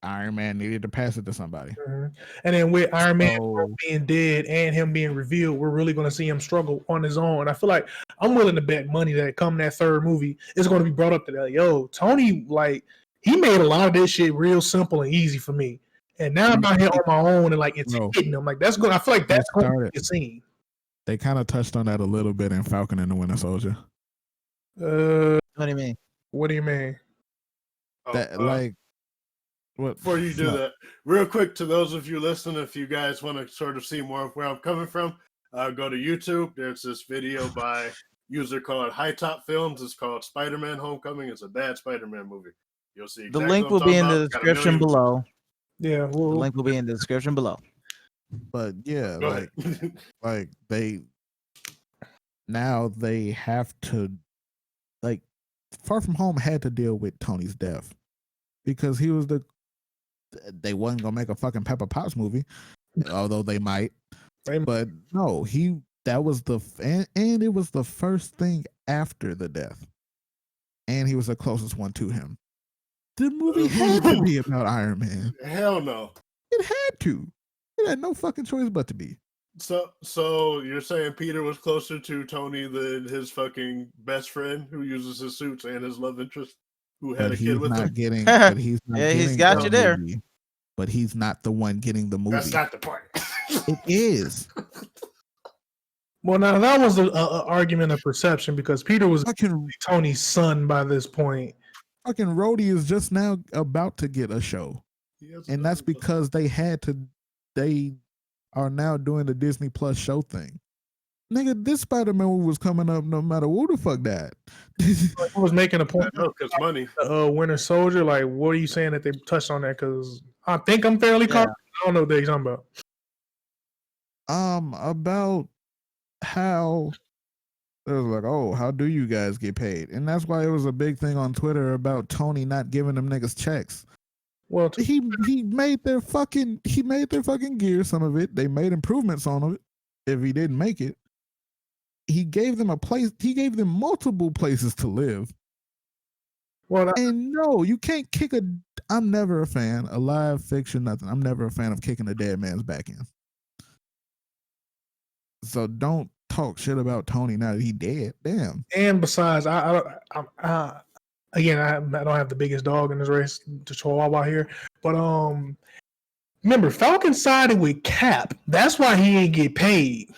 Iron Man needed to pass it to somebody. Mm-hmm. And then with Iron Man being dead and him being revealed, we're really going to see him struggle on his own. And I feel like I'm willing to bet money that come that 3rd movie, it's going to be brought up to that. Yo, Tony, like, he made a lot of this shit real simple and easy for me. And now I'm out here on my own and like it's hitting him. Like, that's good. I feel like that's going to be a scene. They kind of touched on that a little bit in Falcon and the Winter Soldier. What do you mean? What do you mean? Before you do that, real quick to those of you listening, if you guys want to sort of see more of where I'm coming from, go to YouTube. There's this video by user called High Top Films. It's called Spider-Man Homecoming. It's a bad Spider-Man movie. You'll see. The Exactly link what will I'm be in talking the about. Got a description million- below. Yeah, The well, link will be in the description below. But yeah, Go ahead. like they have to, like, Far From Home had to deal with Tony's death because he was they wasn't gonna make a fucking Pepper Potts movie, although they might. But no, that was and it was the first thing after the death, and he was the closest one to him. The movie had to be about Iron Man. Hell no. It had to. It had no fucking choice but to be. So you're saying Peter was closer to Tony than his fucking best friend who uses his suits and his love interest who had But a he's kid with not him? getting. But he's not Yeah, getting. he's got the you there. movie. But he's not the one getting the movie. That's not the point. It is. well, now that was an argument of perception because Peter was Fucking Tony's son by this point. fucking Rhodey is just now about to get a show, and that's because they had to. They are now doing the Disney Plus show thing. Nigga, this Spider-Man movie was coming up no matter who the fuck died. I was making a point. because money. Winter Soldier. Like, what are you saying that they touched on that? Because I think I'm fairly caught. I don't know what they're talking about. About how it was like, oh, how do you guys get paid? And that's why it was a big thing on Twitter about Tony not giving them niggas checks. Well, He made their fucking gear, some of it. They made improvements on it. If he didn't make it, he gave them a place. He gave them multiple places to live. well, And no, you can't kick a. I'm never a fan of live fiction. Nothing. I'm never a fan of kicking a dead man's back in. So don't talk shit about Tony now that he dead. Damn. and besides, again, I don't have the biggest dog in this race, the Chihuahua here, but remember Falcon sided with Cap. That's why he didn't get paid.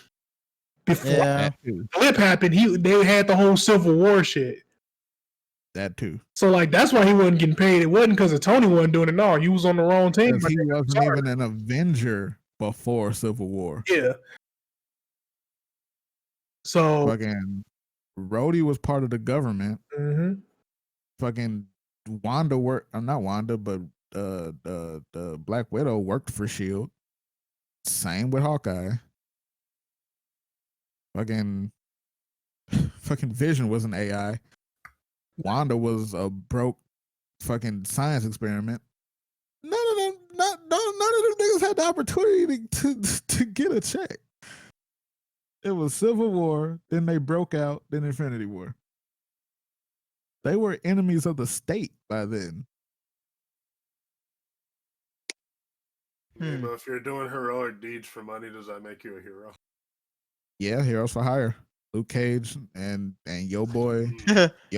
Before Yeah. the flip happened, they had the whole Civil War shit. That too. So like that's why he wasn't getting paid. It wasn't because of Tony wasn't doing it. No, he was on the wrong team. Because he wasn't even an Avenger before Civil War. Yeah. So Fucking Rhodey was part of the government. mhm. Fucking Wanda worked. Not Wanda, but the Black Widow worked for Shield. Same with Hawkeye. Fucking Vision was an AI. Wanda was a broke fucking science experiment. None of them niggas had the opportunity to get a check. It was Civil War, then they broke out, then Infinity War. They were enemies of the state by then. Yeah, but if you're doing heroic deeds for money, does that make you a hero? Yeah, heroes for hire. Luke Cage and yo boy,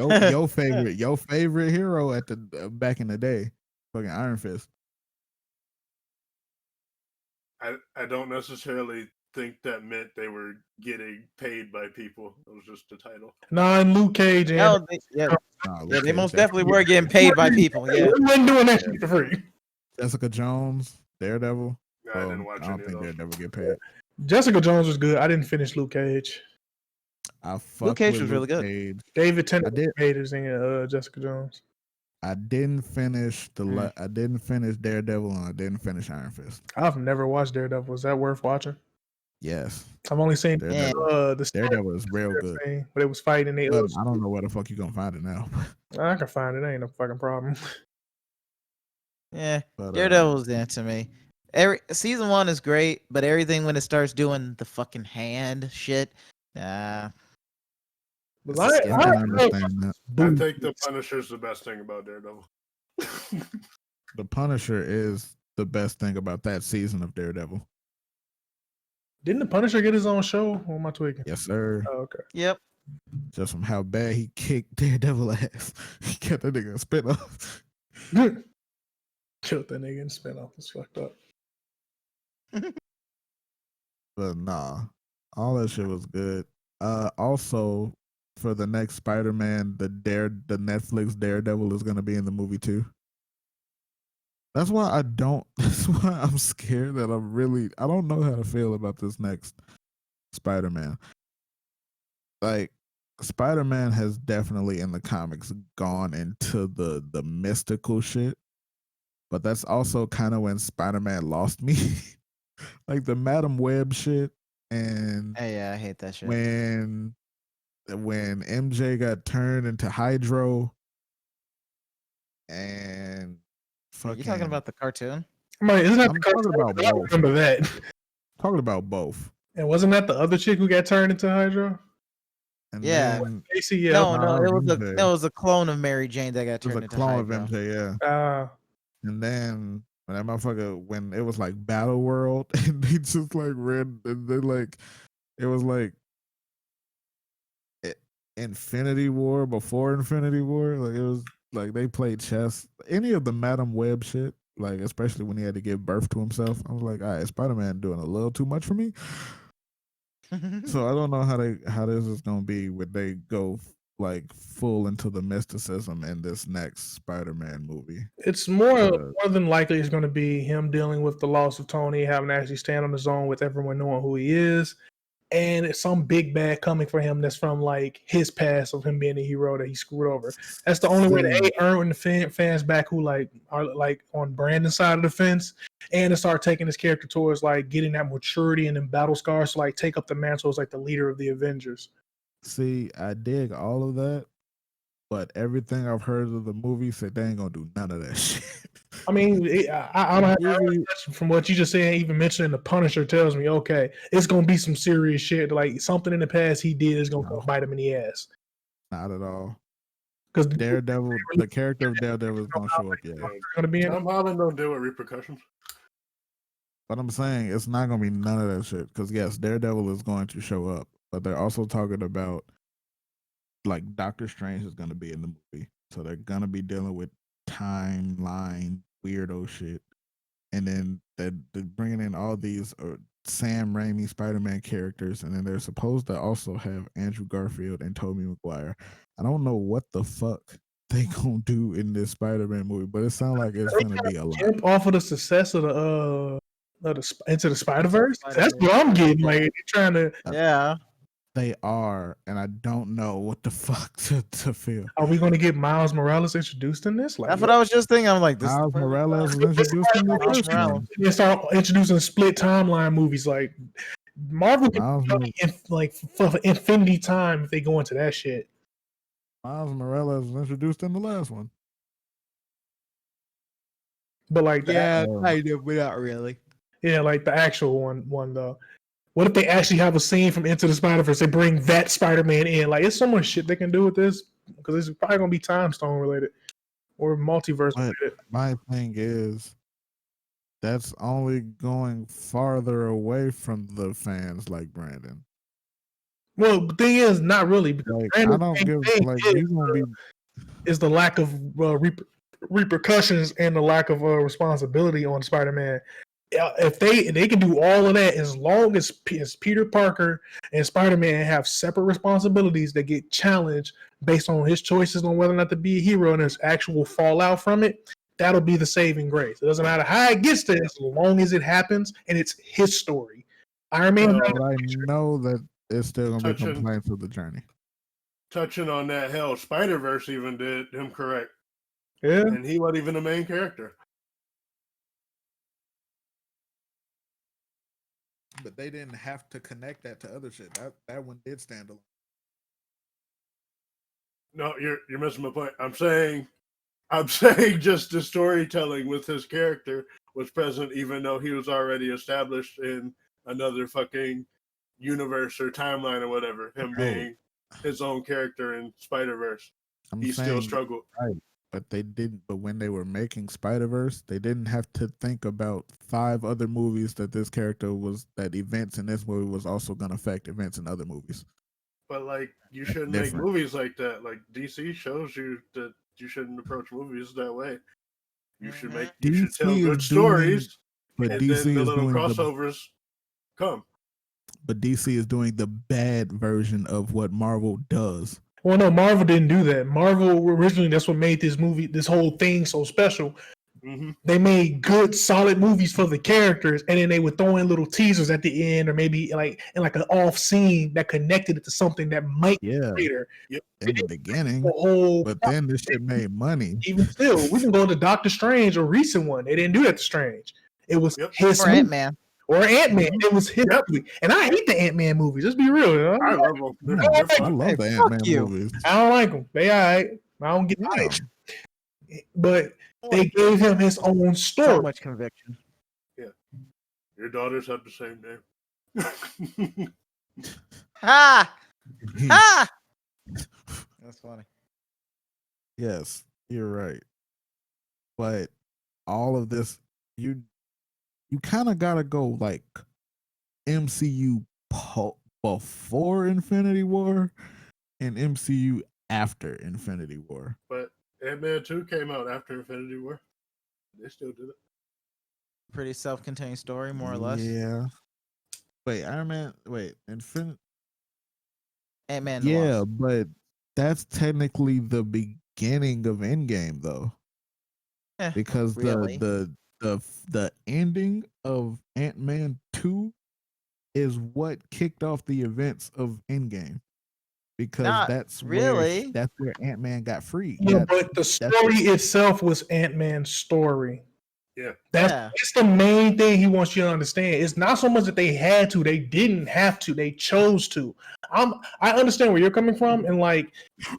your favorite hero at the back in the day, fucking Iron Fist. I don't necessarily think that meant they were getting paid by people. It was just a title. No, and Luke Cage and No, they most definitely were getting paid by people. Yeah, we wasn't doing that shit for free. Jessica Jones, Daredevil. I didn't watch I don't any think of those. Daredevil get paid. Jessica Jones was good. I didn't finish Luke Cage. Luke Cage was really good. Cage. David Tennant I did. made his in Jessica Jones. I didn't finish I didn't finish Daredevil and I didn't finish Iron Fist. I've never watched Daredevil. Is that worth watching? Yes, I've only seen Daredevil. the Daredevil is real good. thing, but it was fighting. It But was, I don't know where the fuck you gonna find it now. I can find it. Ain't no fucking problem. yeah. But, Daredevil's there to me. Season 1 is great, but everything when it starts doing the fucking hand shit, But It's I a I understand that. I think the Punisher's the best thing about Daredevil. The Punisher is the best thing about that season of Daredevil. Didn't the Punisher get his own show? Or am I tweaking? Yes, sir. Oh, okay. yep. Just from how bad he kicked Daredevil ass. He kept that nigga a spit off. Killed that nigga and spin off. It's fucked up. But nah, all that shit was good. Also, for the next Spider-Man, the Netflix Daredevil is gonna be in the movie too. That's why I don't. That's why I'm scared that I don't know how to feel about this next Spider-Man. Like, Spider-Man has definitely in the comics gone into the mystical shit, but that's also kind of when Spider-Man lost me. Like the Madam Web shit, and Hey, yeah, I hate that shit. when MJ got turned into Hydro, and Are you talking about the cartoon? Isn't that I'm the talking cartoon? about I both. remember that. Talking about both. And wasn't that the other chick who got turned into Hydra? And Yeah. then Casey, yeah. No, Nah, it that was was MJ. it was a clone of Mary Jane that got it was turned a into clone Hydra. of MJ, yeah. And then when that motherfucker, when it was like Battle World, and they just like ran, and they like, it was like Infinity War before Infinity War. Like it was like they played chess. Any of the Madam Web shit, like especially when he had to give birth to himself, I was like, all right, Spider-Man doing a little too much for me. So I don't know how this is gonna be when they go like full into the mysticism in this next Spider-Man movie. It's more than likely it's going to be him dealing with the loss of Tony, having to actually stand on his own with everyone knowing who he is, and it's some big bad coming for him that's from like his past of him being a hero that he screwed over. That's the only way to earn the fans back who like are like on Brandon's side of the fence, and to start taking his character towards like getting that maturity and then battle scars to like take up the mantle as like the leader of the Avengers. See, I dig all of that, but everything I've heard of the movie said they ain't gonna do none of that shit. I mean, I don't have from what you just said, even mentioning the Punisher tells me, okay, it's gonna be some serious shit. Like something in the past he did is gonna bite him in the ass. Not at all. Because Daredevil, the character of Daredevil is gonna show up. Yeah, gonna be Tom Holland don't deal with repercussions. But I'm saying it's not gonna be none of that shit. Because yes, Daredevil is going to show up, but they're also talking about like Doctor Strange is gonna be in the movie, so they're gonna be dealing with timeline weirdo shit, and then they're bringing in all these Sam Raimi Spider-Man characters, and then they're supposed to also have Andrew Garfield and Tobey Maguire. I don't know what the fuck they gonna do in this Spider-Man movie, but it sounds like it's gonna be a lot. Jump off of the success of the Into the Spider-Verse. That's what I'm getting. Like they're trying to. Yeah. They are, and I don't know what the fuck to feel. Are we going to get Miles Morales introduced in this? Like, that's what I was just thinking. I'm like, this Miles Morales was introduced in the first one. They start introducing split timeline movies. Like Marvel can like for infinity time if they go into that shit. Miles Morales was introduced in the last one. But like, I do, but not really. Yeah, like the actual one though. What if they actually have a scene from Into the Spider-Verse? They bring that Spider-Man in. Like, it's so much shit they can do with this because it's probably gonna be time stone related or multiverse related. My thing is, that's only going farther away from the fans like Brandon. Well, the thing is, not really because like, I don't give like you gonna be is the lack of repercussions and the lack of responsibility on Spider-Man. If they can do all of that as long as Peter Parker and Spider-Man have separate responsibilities that get challenged based on his choices on whether or not to be a hero and there's actual fallout from it, that'll be the saving grace. It doesn't matter how it gets there as long as it happens and it's his story. Iron Man. I know that it's still gonna be complaints of the journey. Touching on that, hell, Spider-Verse even did him correct. Yeah, and he wasn't even the main character. But they didn't have to connect that to other shit. That one did stand alone. No, you're missing my point. I'm saying just the storytelling with his character was present, even though he was already established in another fucking universe or timeline or whatever. Him being his own character in Spider-Verse, he still struggled. Right. But they didn't. But when they were making Spider-Verse, they didn't have to think about 5 other movies that this character was. That events in this movie was also going to affect events in other movies. But like, you shouldn't make movies like that. Like DC shows you that you shouldn't approach movies that way. You should make. You should tell good stories. But and DC then the is little doing crossovers come. But DC is doing the bad version of what Marvel does. Well, no, Marvel didn't do that. Marvel originally, that's what made this movie, this whole thing so special. Mm-hmm. They made good, solid movies for the characters, and then they would throw in little teasers at the end, or maybe like in like an off scene that connected it to something that might be later. in the beginning. The whole, But then this shit made money. even still, we can go to Doctor Strange, a recent one. They didn't do that to Strange. It was his or Ant-Man. Or Ant-Man. It was his movie. And I hate the Ant-Man movies. Let's be real. I love them. I love the Ant-Man movies. I don't like them. They all right. I don't get it. But they gave him his own story. So much conviction. Yeah. Your daughters have the same name. Ha! Ha! That's funny. Yes, you're right. But all of this, you kind of gotta go like MCU before Infinity War and MCU after Infinity War. But Ant-Man 2 came out after Infinity War. They still did it. Pretty self-contained story, more or less. Yeah. Wait, Iron Man. Wait, Ant-Man. Yeah, but that's technically the beginning of Endgame, though. Because really? the ending of Ant-Man 2 is what kicked off the events of Endgame. Because that's where Ant-Man got free. Yeah, but the story itself was Ant-Man's story. Yeah. That's the main thing he wants you to understand. It's not so much that they had to, they didn't have to, they chose to. I understand where you're coming from, and like,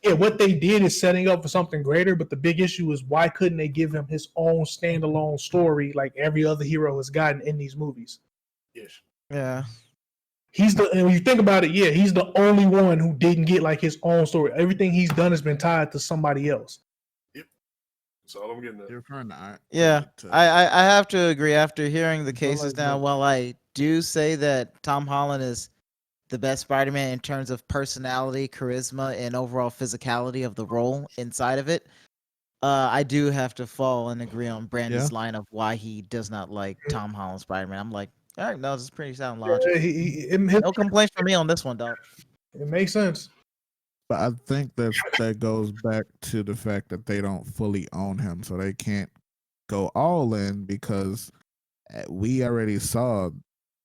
yeah, what they did is setting up for something greater, but the big issue is why couldn't they give him his own standalone story like every other hero has gotten in these movies? Yes. Yeah. And when you think about it, yeah, he's the only one who didn't get like his own story. Everything he's done has been tied to somebody else. Yep. That's all I'm getting at. You're referring to I have to agree after hearing the cases now. While I do say that Tom Holland is the best Spider-Man in terms of personality, charisma, and overall physicality of the role inside of it, I do have to fall and agree on Brandon's line of why he does not like Tom Holland Spider-Man. I'm like, all right, no, this is pretty sound logic. No complaints from me on this one, dog. It makes sense. But I think that goes back to the fact that they don't fully own him, so they can't go all in because we already saw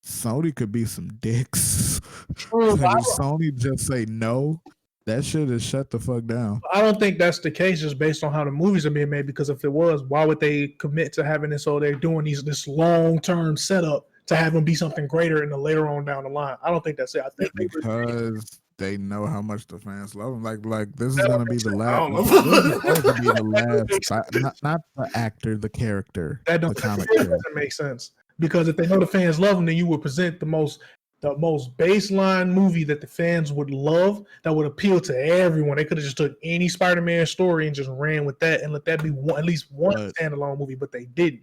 Sony could be some dicks. True, if Sony just say no, that shit is shut the fuck down. I don't think that's the case just based on how the movies are being made, because if it was, why would they commit to having this? So they're doing this long-term setup to have them be something greater in the later on down the line. I don't think that's it. I think because they know how much the fans love him. Like this is gonna be the last. This is supposed to be the last, not the actor, the character. That doesn't make sense, because if they know the fans love him, then you would present the most baseline movie that the fans would love, that would appeal to everyone. They could have just took any Spider-Man story and just ran with that and let that be at least one standalone movie, but they didn't.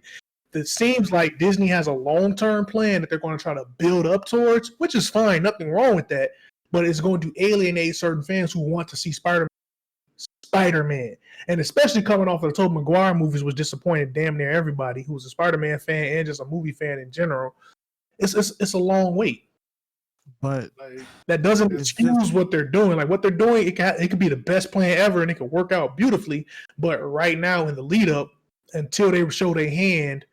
It seems like Disney has a long-term plan that they're going to try to build up towards, which is fine, nothing wrong with that, but it's going to alienate certain fans who want to see Spider-Man. And especially coming off of the Tobey Maguire movies, was disappointed damn near everybody who was a Spider-Man fan and just a movie fan in general. It's a long wait. But that doesn't excuse what they're doing. Like what they're doing, it could be the best plan ever and it could work out beautifully. But right now in the lead up, until they show their hand,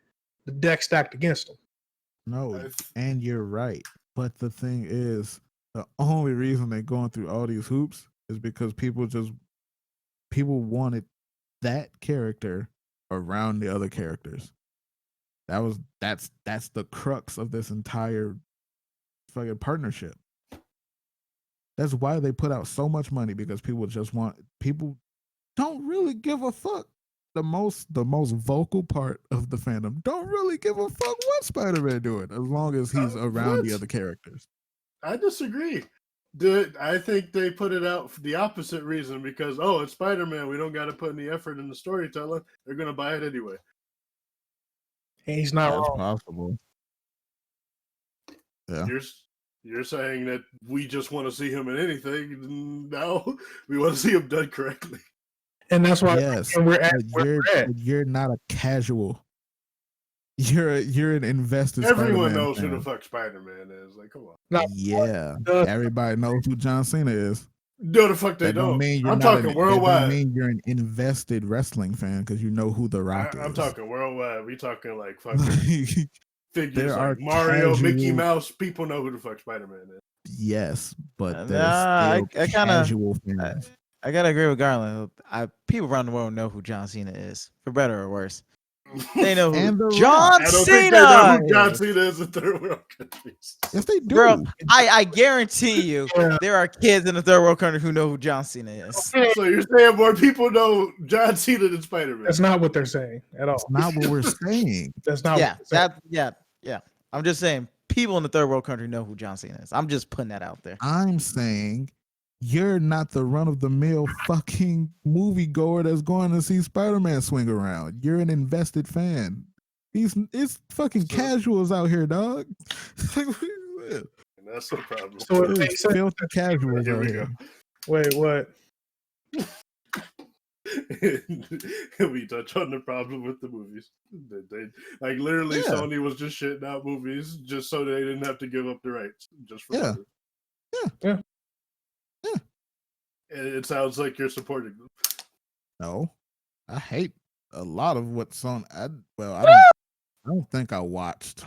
the deck stacked against them. No, and you're right. But the thing is, the only reason they're going through all these hoops is because people wanted that character around the other characters. That's the crux of this entire fucking partnership. That's why they put out so much money, because people don't really give a fuck. The most vocal part of the fandom don't really give a fuck what Spider-Man doing, as long as he's around the other characters. I disagree. I think they put it out for the opposite reason, because it's Spider-Man. We don't got to put any effort in the storytelling. They're gonna buy it anyway. And he's not wrong. Possible. Yeah. You're saying that we just want to see him in anything. No, we want to see him done correctly. And that's why we're at. You're not a casual. You're an invested. Everyone Spider-Man knows fan. who the fuck Spider-Man is. Like, come on. Everybody knows who John Cena is. No, the fuck they That don't don't. mean you're I'm not talking that worldwide. don't mean you're an invested wrestling fan because you know who The Rock is. I'm talking worldwide. We talking like fucking Like, figures there like are Mario, Mickey casual- Mouse. People know who the fuck Spider-Man is. yes, but there's Nah, still I kinda- casual fans. I gotta agree with Garland. People around the world know who John Cena is, for better or worse. They know who And The John I don't Cena think they know who John is. Cena is in third world countries. Yes, they do. Bro, I guarantee you, Yeah. there are kids in the third world country who know who John Cena is. So you're saying more people know John Cena than Spider-Man? That's not what they're saying at all. That's not what we're saying. That's not. Yeah, what they're saying. yeah. I'm just saying, people in the third world country know who John Cena is. I'm just putting that out there. I'm saying you're not the run-of-the-mill fucking moviegoer that's going to see Spider-Man swing around. You're an invested fan. It's fucking casuals out here, dog. And that's the problem. So it It's makes sense. filthy casuals Here out we here. Wait, what? We touch on the problem with the movies. They like literally Yeah. Sony was just shitting out movies just so they didn't have to give up the rights just for Yeah. money. Yeah. And it sounds like you're supporting them. No, I hate a lot of what's on. I don't think I watched.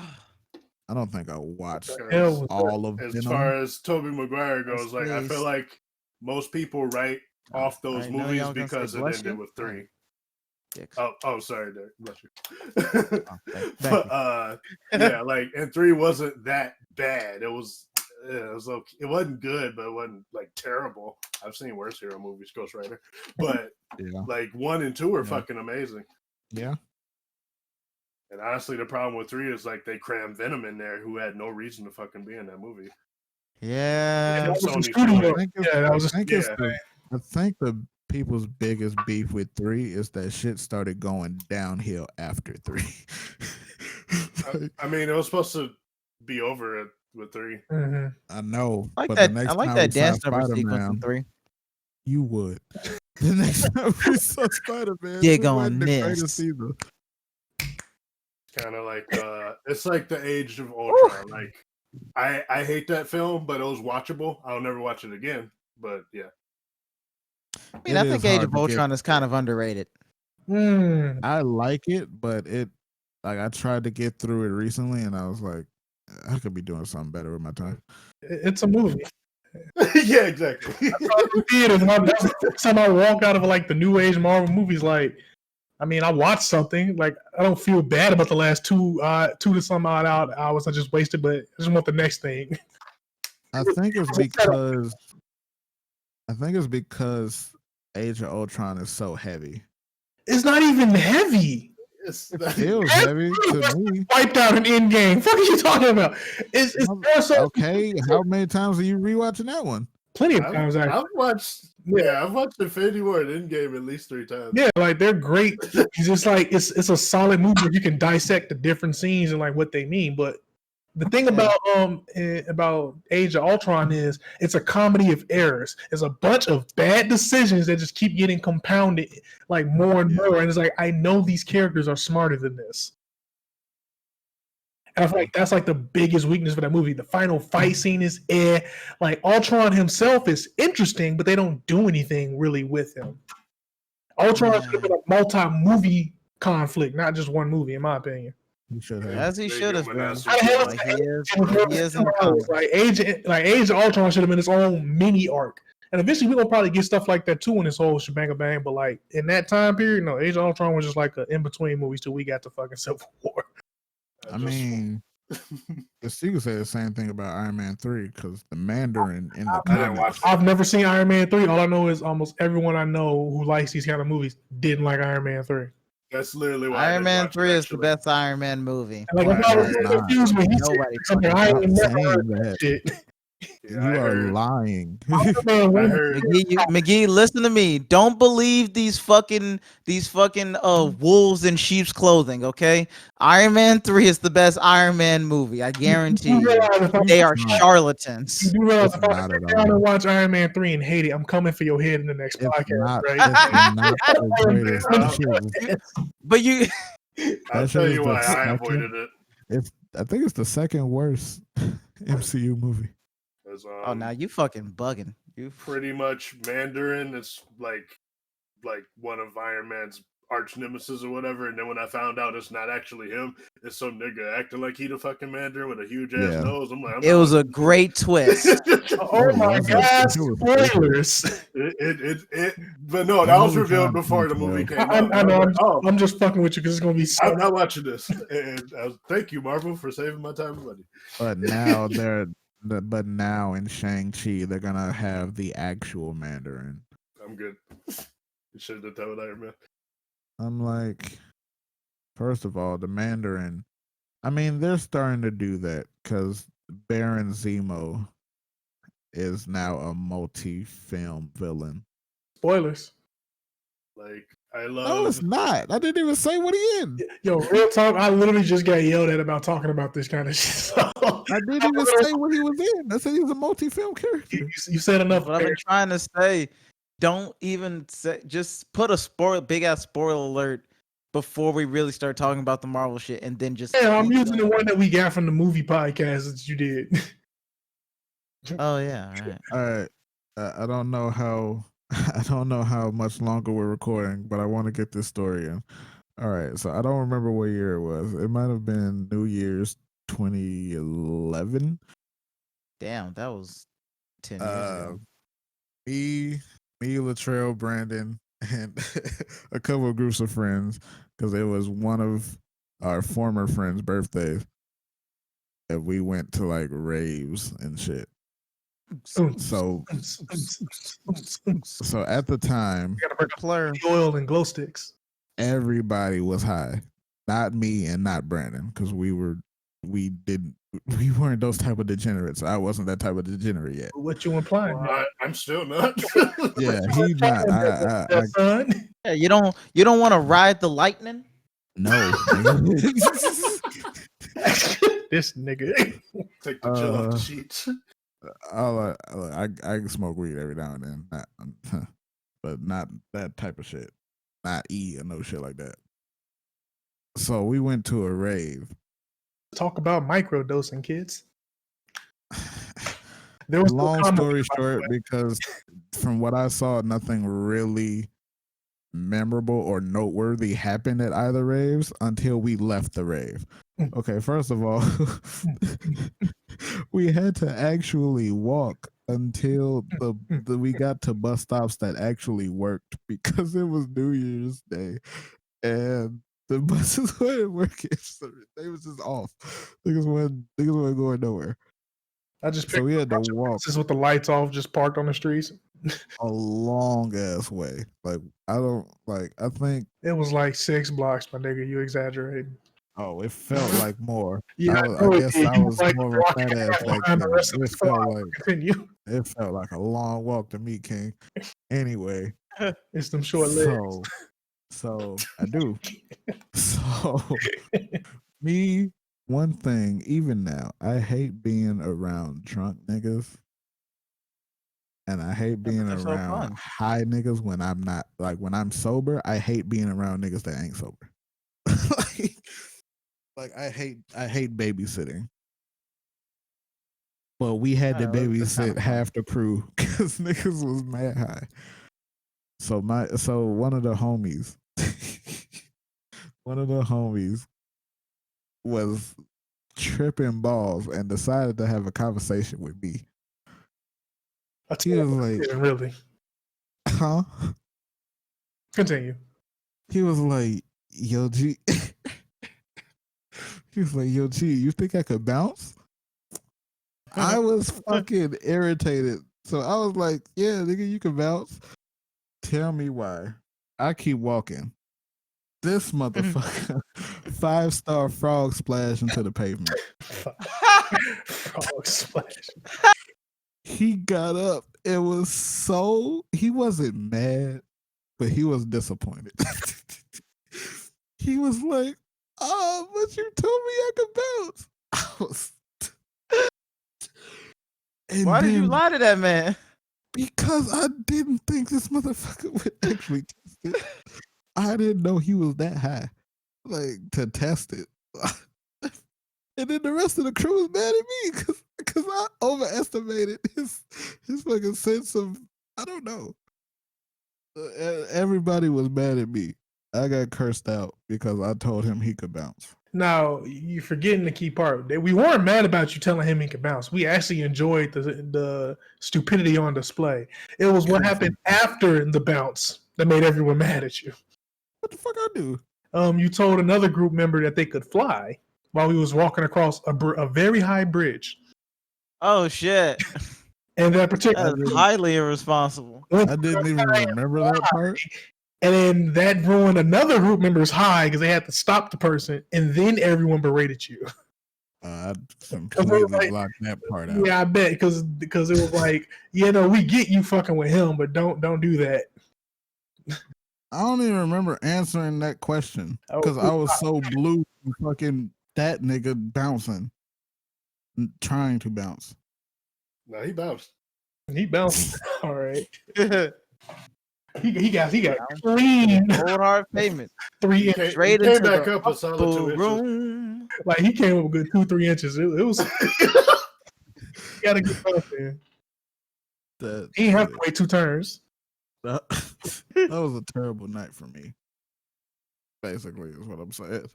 I don't think I watched Hell, all of As Venom. far as Tobey Maguire goes, like I Please. feel like most people write off those I know movies y'all gonna say because it bless ended you. with 3. Dicks. Oh, sorry, Derek. Bless you. Thank But yeah, like, and 3 wasn't that bad. It was okay. It wasn't good, but it wasn't like terrible. I've seen worse hero movies, Ghost Rider, but Yeah, like 1 and 2 are Yeah. fucking amazing. yeah. And honestly, the problem with 3 is like they crammed Venom in there, who had no reason to fucking be in that movie. Yeah. That was in Sony's studio. I think it's, Yeah, that was a I think studio. it's I think the people's biggest beef with 3 is that shit started going downhill after 3. Like, I mean, it was supposed to be over with 3. Mhm. I know, I like but that. the next I like time that we saw dance number sequence in Spider-Man, 3. you would. The next time we saw Spider-Man, Dig it on wasn't the this. greatest either. Kind of like it's like the Age of Ultron. Like I hate that film, but it was watchable. I'll never watch it again. But yeah, I mean, It I is think Age hard of to get Ultron is kind of underrated. Mm. I like it, but I tried to get through it recently, and I was like, I could be doing something better with my time. It's a movie. yeah, exactly. In theaters, and that's the first time I walk out of like the new age Marvel movies. Like, I mean, I watched something. Like, I don't feel bad about the last two to some odd hours I just wasted, but I just want the next thing. I think it's because Age of Ultron is so heavy. It's not even heavy. It's It feels heavy to me. Wiped out an end game. What are you talking about? It's more so Okay, how many times are you rewatching that one? plenty of times. I've Actually. watched. Yeah, I've watched Infinity War and Endgame at least 3 times. Yeah, like they're great. It's just like it's a solid movie. You can dissect the different scenes and like what they mean. But the thing about Age of Ultron is it's a comedy of errors. It's a bunch of bad decisions that just keep getting compounded like more and more. And it's like I know these characters are smarter than this. And I feel like that's like the biggest weakness for that movie. The final fight scene is like Ultron himself is interesting, but they don't do anything really with him. Ultron should have been a multi-movie conflict, not just one movie, in my opinion. You should have. As he They should give have him been. an answer. Like he is in the comics. Like Age of Ultron should have been its own mini arc. And eventually we're gonna probably get stuff like that too in this whole shebang bang. But like in that time period, no, Age of Ultron was just like an in-between movies till we got to fucking Civil War. I mean, guess you could say the same thing about Iron Man 3 because the Mandarin in the I didn't watch comics. it. I've never seen Iron Man 3. All I know is almost everyone I know who likes these kind of movies didn't like Iron Man 3. That's literally why I Iron didn't Man watch it, 3 is the actually. best Iron Man movie. And like, if I was Nah. confused when he said Nobody something, I ain't never heard that shit. Yeah, You I are heard. lying. I heard. McGee, listen to me. Don't believe these fucking wolves in sheep's clothing, okay? Iron Man 3 is the best Iron Man movie. I guarantee you. They are charlatans. You do realize It's if I not sit at down all. and watch Iron Man 3 and hate it, I'm coming for your head in the next It's podcast, not, right? it's not the greatest. That shit But you I'll That tell shit you is why the I second- avoided it. I think it's the second worst MCU movie. It because Oh, now you fucking bugging. You pretty much Mandarin is like one of Iron Man's arch nemesis or whatever. And then when I found out it's not actually him, it's some nigga acting like he the fucking Mandarin with a huge ass Yeah. nose. I'm like, it was a great twist. Oh my was god! it was- Spoilers. But no, that was revealed before the movie came out. I know. Oh, I'm just fucking with you because it's gonna be. I'm not watching this. And thank you, Marvel, for saving my time and money. But now but in Shang-Chi they're gonna have the actual Mandarin. I'm good. You should have done that with Iron Man. I'm like, first of all, the Mandarin. I mean, they're starting to do that because Baron Zemo is now a multi-film villain. Spoilers. Like, I No, love. it's not. I didn't even say what he in. Yo, real talk. I literally just got yelled at about talking about this kind of shit. So, I didn't even say what he was in. I said he was a multi-film character. you said enough. What I've been trying to say. Don't even say. Just put a big ass spoiler alert before we really start talking about the Marvel shit, and then just. Yeah, I'm using the one that we got from the movie podcast that you did. Oh yeah, all right. All right. I don't know how much longer we're recording, but I want to get this story in. All right. So I don't remember what year it was. It might have been New Year's 2011. Damn, that was 10 years ago. Me, Latrell, Brandon, and a couple of groups of friends, because it was one of our former friends' birthdays, and we went to like raves and shit. So at the time, You gotta bring Plur. the oil and glow sticks. everybody was high. Not me and not Brandon, because we weren't those type of degenerates. I wasn't that type of degenerate yet. What you implying? Well, I'm still not. Yeah, he's not. Son. Yeah, you don't want to ride the lightning. No. This nigga. Take the chill off the sheets. I can smoke weed every now and then, but not that type of shit. Not E or no shit like that. So we went to a rave. Talk about microdosing, kids. There was no Long comment story about short, that. because from what I saw, nothing really memorable or noteworthy happened at either raves until we left the rave. Okay, first of all, we had to actually walk until we got to bus stops that actually worked because it was New Year's Day and the buses weren't working. So they was just off. Niggas weren't going nowhere. I just So we had to bunch of walk buses with the lights off, just parked on the streets. a long ass way. Like I think It was like 6 blocks, my nigga. You exaggerating. it felt like more. Yeah, I guess did. I You was like more of a fat ass back behind the then. rest of the squad. Continue. It felt like a long walk to me, King. Anyway, It's them short legs. so I do. So me, one thing, even now, I hate being around drunk niggas. And I hate being They're so around fun. high niggas when I'm not, like when I'm sober. I hate being around niggas that ain't sober. like I hate babysitting. But we had to Oh, that's kinda babysit fun. half the crew because niggas was mad high. So one of the homies, was tripping balls and decided to have a conversation with me. He was like, Really? huh? Continue. He was like, yo, G. He was like, yo, G, you think I could bounce? I was fucking irritated. So I was like, yeah, nigga, you can bounce. Tell me why. I keep walking. This motherfucker 5-star frog splash into the pavement. Frog splash. He got up. It was he wasn't mad, but he was disappointed. He was like, oh, but you told me I could bounce. I was. And Why did you then- lie to that man? Because I didn't think this motherfucker would actually test it. I didn't know he was that high, like to test it. And then the rest of the crew was mad at me because I overestimated his fucking sense of, I don't know. Everybody was mad at me. I got cursed out because I told him he could bounce. Now you're forgetting the key part. We weren't mad about you telling him he could bounce. We actually enjoyed the stupidity on display. It was what happened after the bounce that made everyone mad at you. What the fuck I do? You told another group member that they could fly while we was walking across a very high bridge. Oh shit! And that particular That's highly irresponsible. I didn't even remember that part. And then that ruined another group member's high because they had to stop the person, and then everyone berated you. I completely blocked that part out. Yeah, I bet because it was like, we get you fucking with him, but don't do that. I don't even remember answering that question because I was so blue from fucking that nigga bouncing, trying to bounce. No, he bounced. He bounced. All right. He got clean Cold hard payment. 3 inches. Straight came into back the up a solid 2 inches. room. Like he came up a good 2-3 inches. It was. He got a good stuff, man. He didn't have to wait 2 turns. That was a terrible night for me. Basically, is what I'm saying.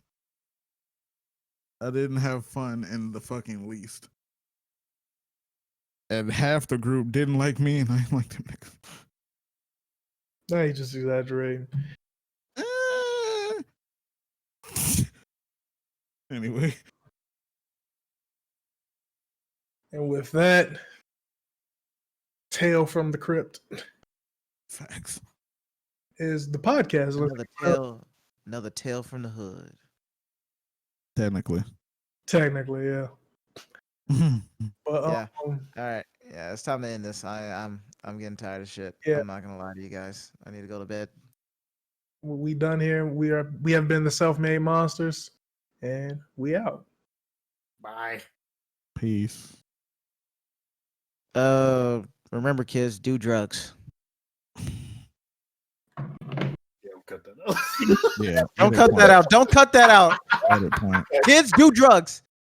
I didn't have fun in the fucking least. And half the group didn't like me, and I didn't like them niggas. No, you just exaggerating. Anyway. And with that, Tale from the Crypt. Facts. Is the podcast. Another tale from the hood. Technically, yeah. But, yeah. All right. Yeah, it's time to end this. I'm getting tired of shit. Yeah. I'm not gonna lie to you guys. I need to go to bed. We done here. We have been the Self-Made Monsters, and we out. Bye. Peace. Remember, kids, do drugs. Yeah, cut that out. Yeah. Don't cut that out. Don't cut that out. Edit point. Kids, do drugs.